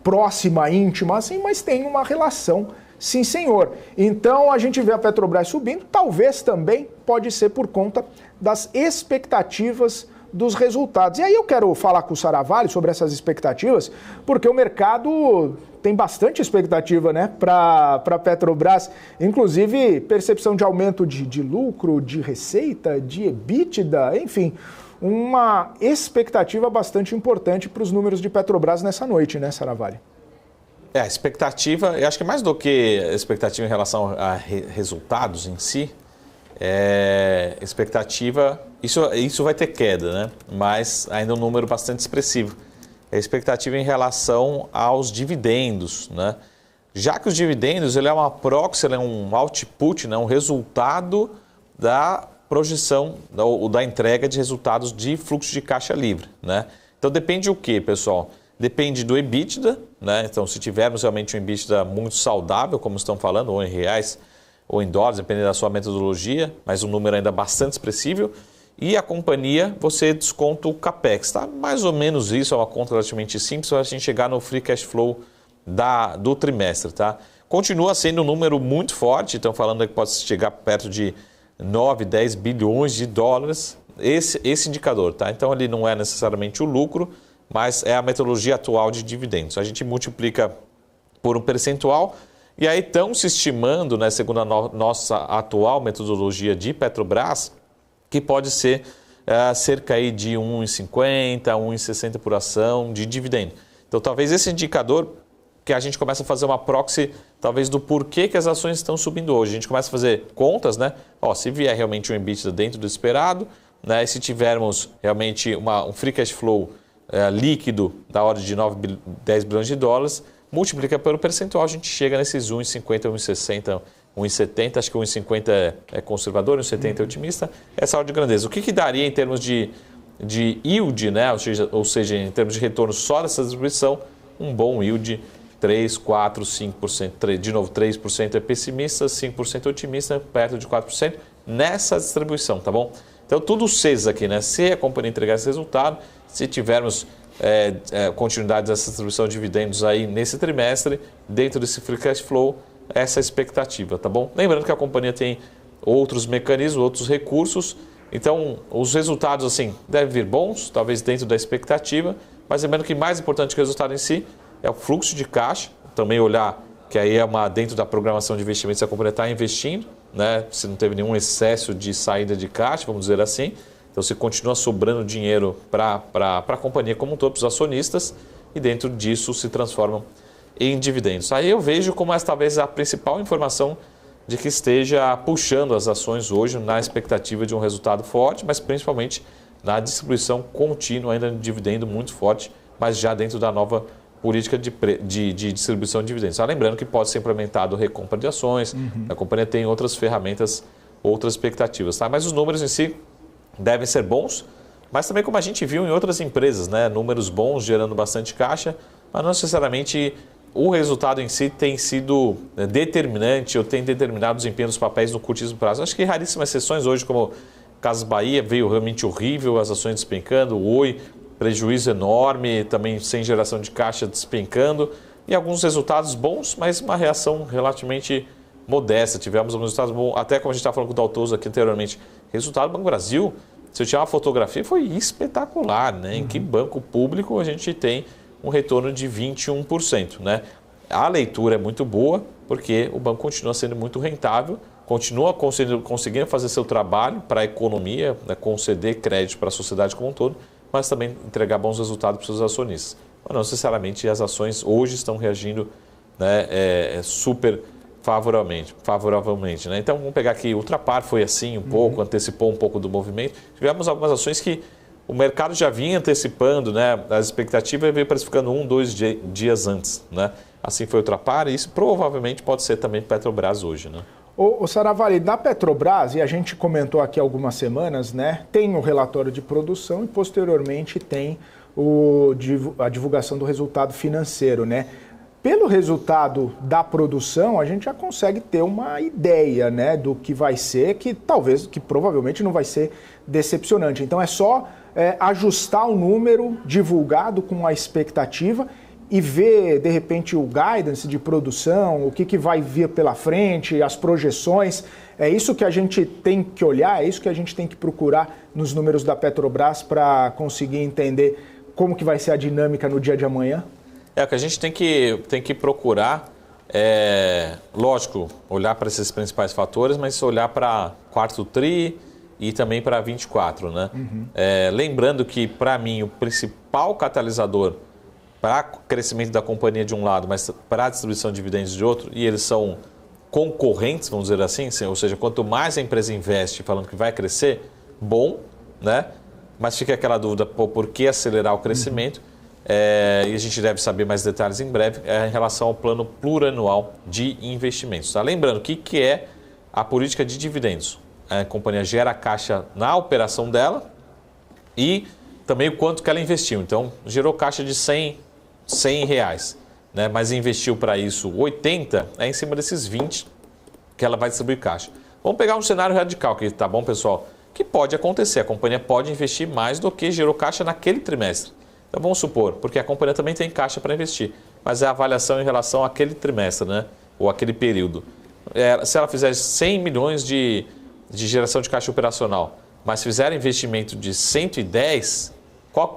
próxima, íntima assim, mas tem uma relação. Sim, senhor. Então a gente vê a Petrobras subindo, talvez também pode ser por conta das expectativas dos resultados. E aí eu quero falar com o Saravalli sobre essas expectativas, porque o mercado tem bastante expectativa, né, para a Petrobras, inclusive percepção de aumento de lucro, de receita, de EBITDA, enfim, uma expectativa bastante importante para os números de Petrobras nessa noite, né, Saravalli? A expectativa, eu acho que mais do que a expectativa em relação a resultados em si, expectativa, isso vai ter queda, né? Mas ainda é um número bastante expressivo. é a expectativa em relação aos dividendos, né? Já que os dividendos ele é uma proxy, ele é um output, né? Um resultado da projeção ou da entrega de resultados de fluxo de caixa livre, né? Então depende o quê, pessoal? Depende do EBITDA, né? Então se tivermos realmente um EBITDA muito saudável, como estão falando, ou em reais ou em dólares, dependendo da sua metodologia, mas um número ainda bastante expressivo. E a companhia, você desconta o CAPEX, tá? Mais ou menos isso, é uma conta relativamente simples para a gente chegar no free cash flow do trimestre, tá? Continua sendo um número muito forte, estão falando que pode chegar perto de 9, 10 bilhões de dólares, esse indicador, tá? Então ele não é necessariamente o lucro, mas é a metodologia atual de dividendos. A gente multiplica por um percentual e aí estão se estimando, né, segundo a nossa atual metodologia de Petrobras, que pode ser cerca aí de 1,50, 1,60 por ação de dividendo. Então talvez esse indicador que a gente começa a fazer uma proxy, talvez do porquê que as ações estão subindo hoje. A gente começa a fazer contas, né? Se vier realmente um EBITDA dentro do esperado, né? E se tivermos realmente um free cash flow líquido da ordem de 9, 10 bilhões de dólares, multiplica pelo percentual, a gente chega nesses 1,50, 1,60, 1,70, acho que 1,50 é conservador, 1,70 é otimista, essa ordem de grandeza. O que daria em termos de yield, né? Ou seja, em termos de retorno só dessa distribuição, um bom yield 3, 4, 5%, de novo 3% é pessimista, 5% otimista, perto de 4% nessa distribuição, tá bom? Então tudo Cs aqui, né? Se a companhia entregar esse resultado, se tivermos continuidade dessa distribuição de dividendos aí nesse trimestre, dentro desse free cash flow, essa é a expectativa, tá bom? Lembrando que a companhia tem outros mecanismos, outros recursos, então os resultados assim devem vir bons, talvez dentro da expectativa, mas lembrando que mais importante que o resultado em si é o fluxo de caixa, também olhar que aí é dentro da programação de investimentos se a companhia está investindo, né? Se não teve nenhum excesso de saída de caixa, vamos dizer assim, então se continua sobrando dinheiro para a companhia como um todo, para os acionistas, e dentro disso se transformam em dividendos. Aí eu vejo como essa talvez a principal informação de que esteja puxando as ações hoje na expectativa de um resultado forte, mas principalmente na distribuição contínua ainda de dividendo muito forte, mas já dentro da nova política de distribuição de dividendos. Lembrando que pode ser implementado recompra de ações, a companhia tem outras ferramentas, outras expectativas, tá? Mas os números em si devem ser bons, mas também como a gente viu em outras empresas, né? Números bons gerando bastante caixa, mas não necessariamente o resultado em si tem sido determinante ou tem determinado o desempenho dos papéis no curtíssimo prazo. Acho que raríssimas exceções hoje, como Casas Bahia, veio realmente horrível, as ações despencando, o Oi, prejuízo enorme, também sem geração de caixa despencando, e alguns resultados bons, mas uma reação relativamente modesta. Tivemos alguns resultados bons, até como a gente estava falando com o Daltoso aqui anteriormente, resultado do Banco Brasil, se eu tirar uma fotografia, foi espetacular, né? Em que banco público a gente tem um retorno de 21%, né? A leitura é muito boa, porque o banco continua sendo muito rentável, continua conseguindo fazer seu trabalho para a economia, né? Conceder crédito para a sociedade como um todo, mas também entregar bons resultados para os seus acionistas. Mas não necessariamente as ações hoje estão reagindo, né, super favoravelmente. Né? Então vamos pegar aqui, Ultrapar foi assim um pouco, antecipou um pouco do movimento. Tivemos algumas ações que o mercado já vinha antecipando, né, as expectativas e veio precificando 1, 2 dias antes. Né? Assim foi Ultrapar e isso provavelmente pode ser também Petrobras hoje. Né? O Saravari, da Petrobras, e a gente comentou aqui algumas semanas, né, tem o relatório de produção e posteriormente tem a divulgação do resultado financeiro, né? Pelo resultado da produção, a gente já consegue ter uma ideia, né, do que vai ser, que provavelmente não vai ser decepcionante. Então é só ajustar o número divulgado com a expectativa e ver, de repente, o guidance de produção, o que vai vir pela frente, as projeções. É isso que a gente tem que olhar, é isso que a gente tem que procurar nos números da Petrobras para conseguir entender como que vai ser a dinâmica no dia de amanhã? O que a gente tem que procurar, lógico, olhar para esses principais fatores, mas olhar para quarto tri e também para 24, né? Lembrando que, para mim, o principal catalisador para o crescimento da companhia de um lado, mas para a distribuição de dividendos de outro, e eles são concorrentes, vamos dizer assim, ou seja, quanto mais a empresa investe falando que vai crescer, bom, né? Mas fica aquela dúvida, por que acelerar o crescimento? e a gente deve saber mais detalhes em breve, em relação ao plano plurianual de investimentos. Tá? Lembrando, o que é a política de dividendos? A companhia gera caixa na operação dela e também o quanto que ela investiu. Então, gerou caixa de 100 reais, né? Mas investiu para isso 80, em cima desses 20 que ela vai distribuir caixa. Vamos pegar um cenário radical aqui, tá bom, pessoal? Que pode acontecer, a companhia pode investir mais do que gerou caixa naquele trimestre. Então, vamos supor, porque a companhia também tem caixa para investir, mas é a avaliação em relação àquele trimestre, né? Ou aquele período. Se ela fizer 100 milhões de geração de caixa operacional, mas fizer investimento de 110,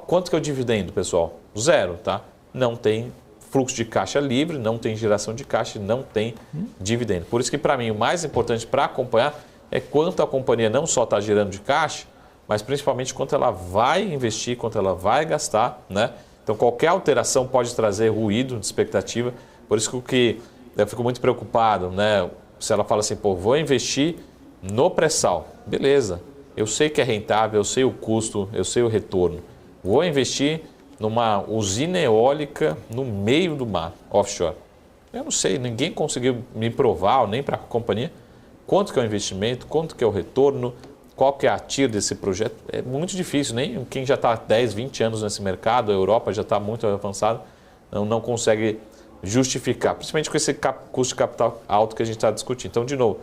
quanto que é o dividendo, pessoal? 0, tá? Não tem fluxo de caixa livre, não tem geração de caixa, não tem dividendo. Por isso que, para mim, o mais importante para acompanhar é quanto a companhia não só está gerando de caixa, mas principalmente quanto ela vai investir, quanto ela vai gastar, né? Então, qualquer alteração pode trazer ruído de expectativa. Por isso que eu fico muito preocupado, né? Se ela fala assim, pô, vou investir no pré-sal. Beleza, eu sei que é rentável, eu sei o custo, eu sei o retorno. Vou investir numa usina eólica no meio do mar, offshore. Eu não sei, ninguém conseguiu me provar, nem para a companhia, quanto que é o investimento, quanto que é o retorno, qual que é a TIR desse projeto. É muito difícil, nem quem já está há 10, 20 anos nesse mercado, a Europa já está muito avançada, não consegue justificar, principalmente com esse custo de capital alto que a gente está discutindo. Então, de novo,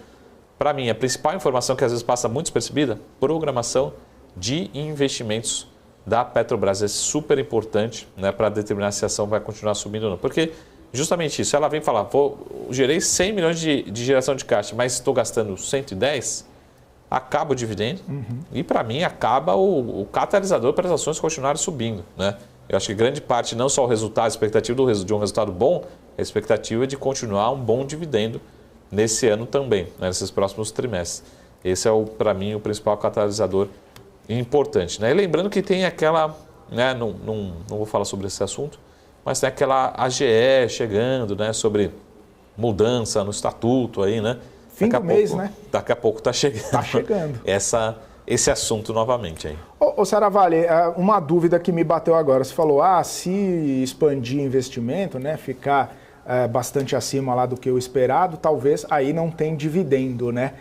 para mim, a principal informação que às vezes passa muito despercebida, programação de investimentos da Petrobras. É super importante, né, para determinar se a ação vai continuar subindo ou não. Porque justamente isso, ela vem falar, gerei 100 milhões de geração de caixa, mas estou gastando 110, acaba o dividendo e para mim acaba o catalisador para as ações continuarem subindo, né? Eu acho que grande parte, não só o resultado, a expectativa de um resultado bom, a expectativa é de continuar um bom dividendo nesse ano também, né, nesses próximos trimestres. Esse é, para mim, o principal catalisador importante, né? E lembrando que tem aquela, né, não vou falar sobre esse assunto, mas tem aquela AGE chegando, né, sobre mudança no estatuto aí, né? Fim do mês, né? Daqui a pouco está chegando. Está chegando. Esse assunto novamente aí. Ô Saravali, uma dúvida que me bateu agora. Você falou, se expandir investimento, né, ficar bastante acima lá do que o esperado, talvez aí não tem dividendo, né?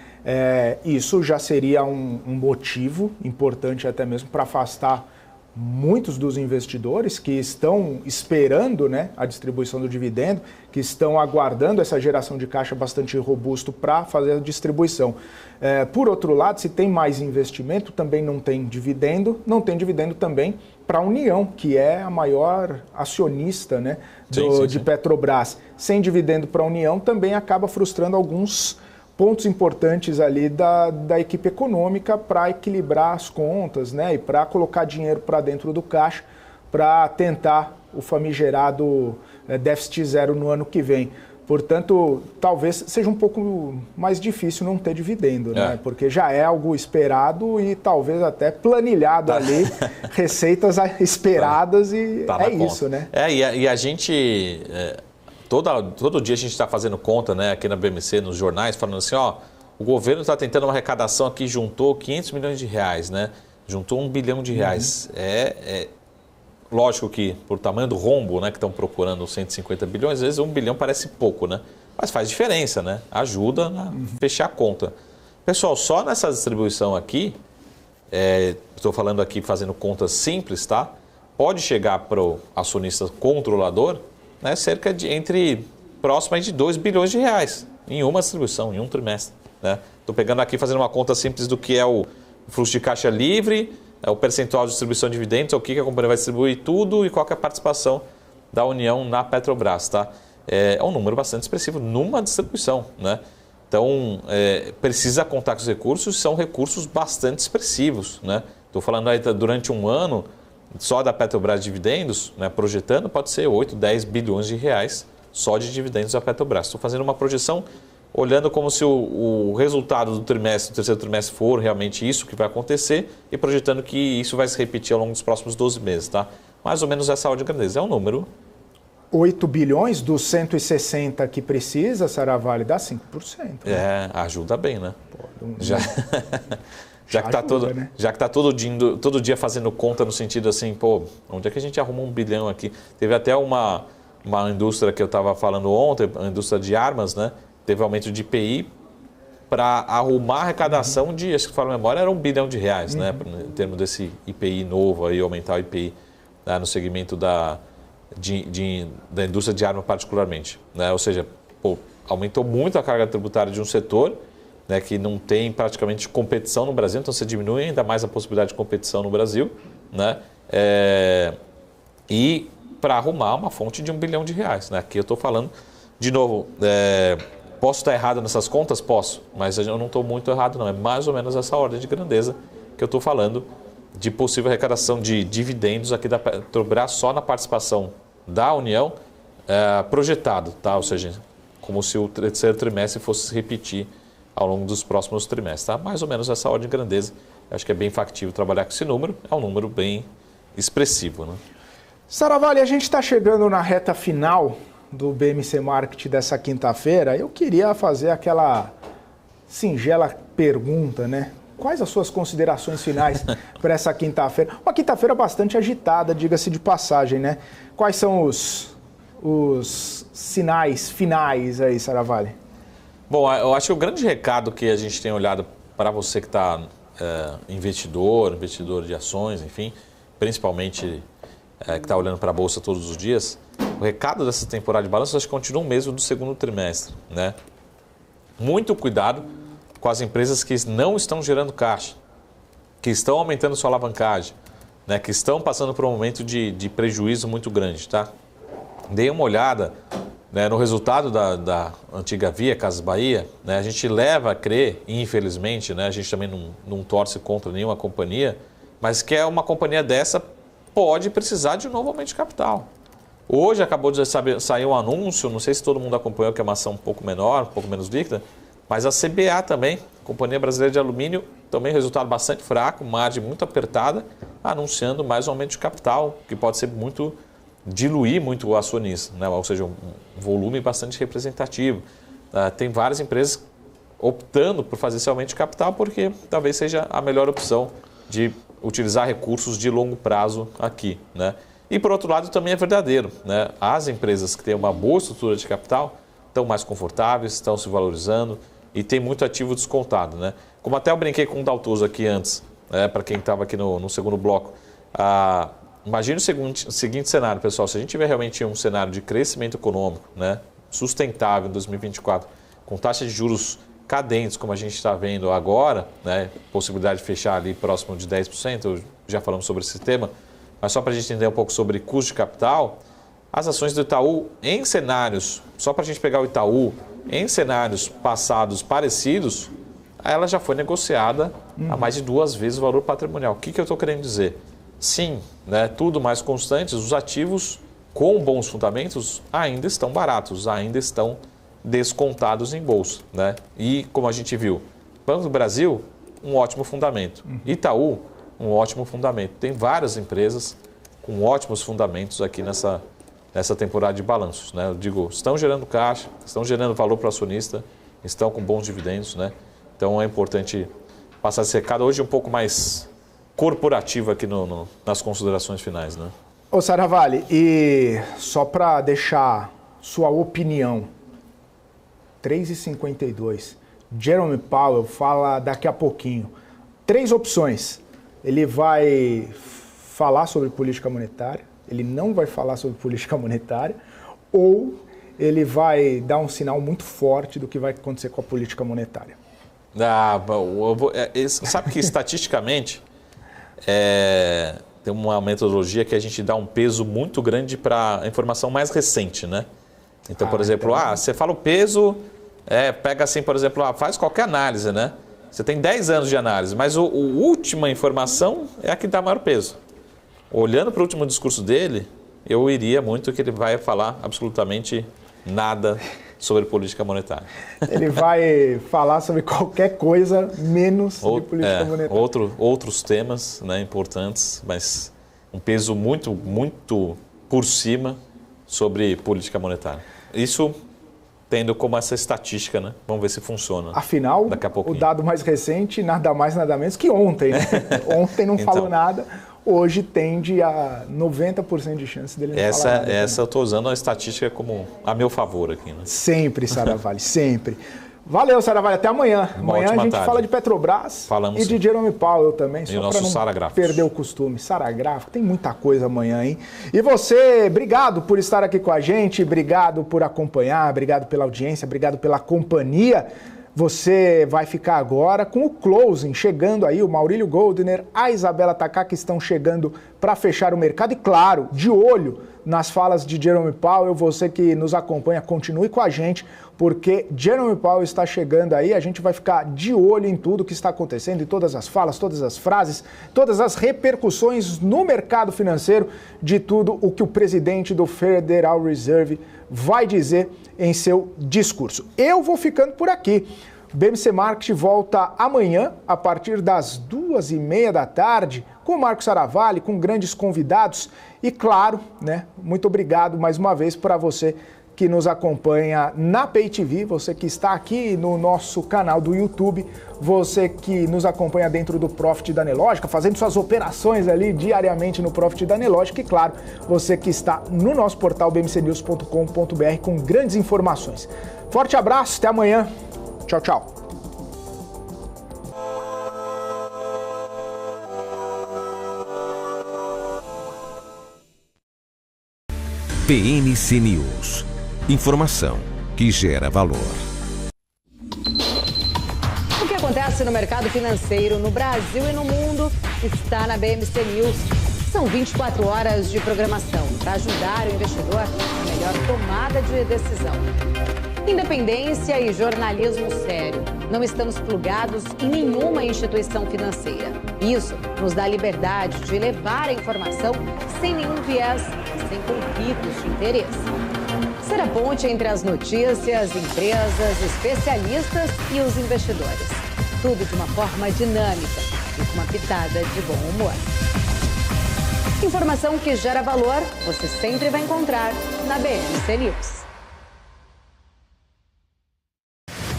Isso já seria um motivo importante até mesmo para afastar muitos dos investidores que estão esperando, né, a distribuição do dividendo, que estão aguardando essa geração de caixa bastante robusto para fazer a distribuição. Por outro lado, se tem mais investimento, também não tem dividendo também para a União, que é a maior acionista, né, de Petrobras. Sem dividendo para a União também acaba frustrando alguns pontos importantes ali da equipe econômica para equilibrar as contas, né, e para colocar dinheiro para dentro do caixa para tentar o famigerado déficit zero no ano que vem. Portanto, talvez seja um pouco mais difícil não ter dividendo, né? Porque já é algo esperado e talvez até planilhado ali, receitas esperadas e isso, né? E a gente... Todo dia a gente está fazendo conta, né, aqui na BMC, nos jornais, falando assim, o governo está tentando uma arrecadação aqui, juntou 500 milhões de reais, né? Juntou 1 bilhão de reais. Lógico que, por tamanho do rombo, né, que estão procurando 150 bilhões, às vezes 1 bilhão parece pouco, né? Mas faz diferença, né? Ajuda a fechar a conta. Pessoal, só nessa distribuição aqui, estou falando aqui fazendo contas simples, tá? Pode chegar para o acionista controlador, né, cerca de próximo de 2 bilhões de reais em uma distribuição, em um trimestre. Estou pegando aqui, fazendo uma conta simples do que é o fluxo de caixa livre, o percentual de distribuição de dividendos, o que a companhia vai distribuir tudo e qual que é a participação da União na Petrobras. Tá? É um número bastante expressivo numa distribuição. Né? Então, precisa contar com os recursos, são recursos bastante expressivos. Estou falando aí durante um ano, só da Petrobras dividendos, né, projetando, pode ser 8, 10 bilhões de reais só de dividendos da Petrobras. Estou fazendo uma projeção olhando como se o resultado do terceiro trimestre for realmente isso que vai acontecer e projetando que isso vai se repetir ao longo dos próximos 12 meses. Tá? Mais ou menos essa ordem de grandeza. É um número... 8 bilhões dos 160 que precisa, Saravali, dá 5%. Né? Ajuda bem, né? Já que está todo dia fazendo conta no sentido assim, pô, onde é que a gente arruma 1 bilhão aqui? Teve até uma indústria que eu estava falando ontem, a indústria de armas, né? Teve aumento de IPI para arrumar a arrecadação de, acho que falo a memória, era R$1 bilhão, né? Em termos desse IPI novo, aí, aumentar o IPI, né? No segmento da indústria de arma particularmente, né? Ou seja, pô, aumentou muito a carga tributária de um setor, né, que não tem praticamente competição no Brasil, então você diminui ainda mais a possibilidade de competição no Brasil, né? E para arrumar uma fonte de R$1 bilhão, né? Aqui eu estou falando, de novo, posso estar errado nessas contas? Posso, mas eu não estou muito errado não, é mais ou menos essa ordem de grandeza que eu estou falando de possível arrecadação de dividendos aqui da Petrobras só na participação da União projetado, tá? Ou seja, como se o terceiro trimestre fosse se repetir ao longo dos próximos trimestres, tá? Mais ou menos essa ordem de grandeza. Eu acho que é bem factível trabalhar com esse número, é um número bem expressivo, né? Saravalli, a gente está chegando na reta final do BMC Market dessa quinta-feira. Eu queria fazer aquela singela pergunta, né? Quais as suas considerações finais para essa quinta-feira? Uma quinta-feira bastante agitada, diga-se de passagem, né? Quais são os sinais finais aí, Saravalli? Bom, eu acho que o grande recado que a gente tem olhado para você que está investidor de ações, enfim, principalmente que está olhando para a Bolsa todos os dias, o recado dessa temporada de balanço acho que continua o mesmo do segundo trimestre, né? Muito cuidado com as empresas que não estão gerando caixa, que estão aumentando sua alavancagem, né? Que estão passando por um momento de prejuízo muito grande, tá? Dê uma olhada, né, no resultado da antiga Via, Casas Bahia, né? A gente leva a crer, infelizmente, né, a gente também não torce contra nenhuma companhia, mas que uma companhia dessa pode precisar de um novo aumento de capital. Hoje acabou de sair um anúncio, não sei se todo mundo acompanhou, que é uma ação um pouco menor, um pouco menos líquida, mas a CBA também, Companhia Brasileira de Alumínio, também resultado bastante fraco, margem muito apertada, anunciando mais um aumento de capital, que pode ser diluir muito o acionista, né? Ou seja, um volume bastante representativo. Tem várias empresas optando por fazer esse aumento de capital porque talvez seja a melhor opção de utilizar recursos de longo prazo aqui, né? E por outro lado também é verdadeiro, né? As empresas que têm uma boa estrutura de capital estão mais confortáveis, estão se valorizando e tem muito ativo descontado, né? Como até eu brinquei com o Daltoso aqui antes, né? Para quem estava aqui no segundo bloco, imagine o seguinte cenário, pessoal, se a gente tiver realmente um cenário de crescimento econômico, né, sustentável em 2024, com taxas de juros cadentes, como a gente está vendo agora, né, possibilidade de fechar ali próximo de 10%, já falamos sobre esse tema, mas só para a gente entender um pouco sobre custo de capital, as ações do Itaú em cenários, só para a gente pegar o Itaú, em cenários passados parecidos, ela já foi negociada a mais de 2 vezes o valor patrimonial. O que eu estou querendo dizer? Sim, né, tudo mais constantes, os ativos com bons fundamentos ainda estão baratos, ainda estão descontados em bolsa, né? E como a gente viu, Banco do Brasil, um ótimo fundamento. Itaú, um ótimo fundamento. Tem várias empresas com ótimos fundamentos aqui nessa temporada de balanços, né? Eu digo, estão gerando caixa, estão gerando valor para o acionista, estão com bons dividendos, né? Então é importante passar esse recado hoje um pouco mais corporativo aqui nas considerações finais, né? Ô Saravalli, e só para deixar sua opinião, 3h52, Jerome Powell fala daqui a pouquinho. 3 opções. Ele vai falar sobre política monetária, ele não vai falar sobre política monetária, ou ele vai dar um sinal muito forte do que vai acontecer com a política monetária. Sabe que estatisticamente tem uma metodologia que a gente dá um peso muito grande para a informação mais recente, né? Então, por exemplo, você fala o peso, pega assim, por exemplo, faz qualquer análise, né? Você tem 10 anos de análise, mas a última informação é a que dá maior peso. Olhando para o último discurso dele, eu iria muito que ele vai falar absolutamente nada sobre política monetária. Ele vai falar sobre qualquer coisa menos de política monetária. Outros temas, né, importantes, mas um peso muito, muito por cima sobre política monetária. Isso tendo como essa estatística, né? Vamos ver se funciona. Afinal, daqui a pouquinho. O dado mais recente, nada mais, nada menos que ontem, né? Ontem não falou nada, hoje tende a 90% de chance dele não falar nada. Essa eu estou usando a estatística como a meu favor aqui, né? Sempre, Saravalli, sempre. Valeu, Saravalli, até amanhã. Amanhã a gente fala de Petrobras e de Jerome Powell também, só para não perder o costume. Sara Gráfico, tem muita coisa amanhã, hein? E você, obrigado por estar aqui com a gente, obrigado por acompanhar, obrigado pela audiência, obrigado pela companhia. Você vai ficar agora com o closing, chegando aí, o Maurílio Goldner, a Isabela Taká, que estão chegando para fechar o mercado. E claro, de olho nas falas de Jerome Powell, você que nos acompanha, continue com a gente, porque Jerome Powell está chegando aí, a gente vai ficar de olho em tudo que está acontecendo, em todas as falas, todas as frases, todas as repercussões no mercado financeiro de tudo o que o presidente do Federal Reserve vai dizer em seu discurso. Eu vou ficando por aqui. O BMC Market volta amanhã, a partir das 2h30 da tarde, com o Marco Saravalli, com grandes convidados. E claro, né, muito obrigado mais uma vez para você que nos acompanha na Pay TV, você que está aqui no nosso canal do YouTube, você que nos acompanha dentro do Profit da Nelogica, fazendo suas operações ali diariamente no Profit da Nelogica, e claro, você que está no nosso portal bmcnews.com.br com grandes informações. Forte abraço, até amanhã. Tchau, tchau. BMC News. Informação que gera valor. O que acontece no mercado financeiro no Brasil e no mundo está na BMC News. São 24 horas de programação para ajudar o investidor a melhor tomada de decisão. Independência e jornalismo sério. Não estamos plugados em nenhuma instituição financeira. Isso nos dá liberdade de levar a informação sem nenhum viés, sem conflitos de interesse. Ser a ponte entre as notícias, empresas, especialistas e os investidores. Tudo de uma forma dinâmica e com uma pitada de bom humor. Informação que gera valor, você sempre vai encontrar na BMC News.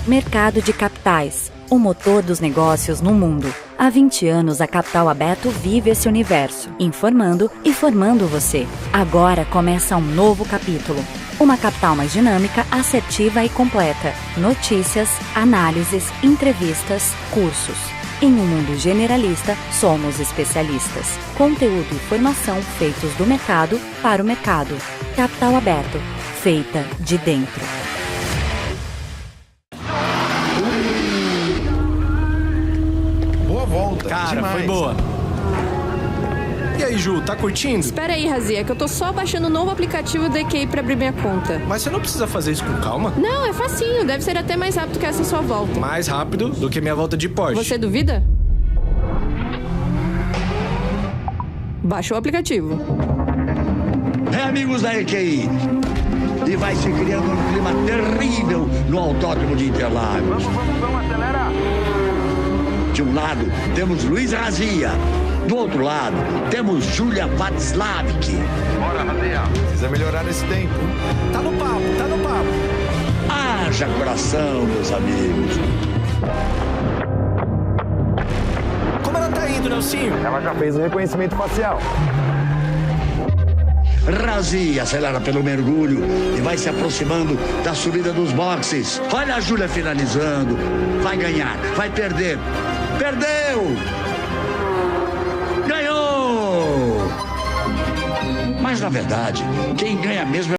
Mercado de capitais, o motor dos negócios no mundo. Há 20 anos a Capital Aberto vive esse universo, informando e formando você. Agora começa um novo capítulo. Uma capital mais dinâmica, assertiva e completa. Notícias, análises, entrevistas, cursos. Em um mundo generalista, somos especialistas. Conteúdo e formação feitos do mercado para o mercado. Capital Aberto, feita de dentro. Boa volta. Cara, demais. Foi boa. E aí, Ju, tá curtindo? Espera aí, Razia, que eu tô só baixando o novo aplicativo do EQI pra abrir minha conta. Mas você não precisa fazer isso com calma? Não, é facinho. Deve ser até mais rápido que essa sua volta. Mais rápido do que minha volta de Porsche. Você duvida? Baixa o aplicativo. Amigos da EQI. E vai se criando um clima terrível no Autódromo de Interlagos. Vamos acelerar. De um lado, temos Luiz Razia. Do outro lado, temos Julia Václavik. Bora, Razia. Precisa melhorar esse tempo. Tá no papo, tá no papo. Haja coração, meus amigos. Como ela tá indo, Nelsinho? Ela já fez o reconhecimento facial. Razia acelera pelo mergulho e vai se aproximando da subida dos boxes. Olha a Júlia finalizando. Vai ganhar, vai perder. Perdeu! Ganhou! Mas na verdade, quem ganha mesmo é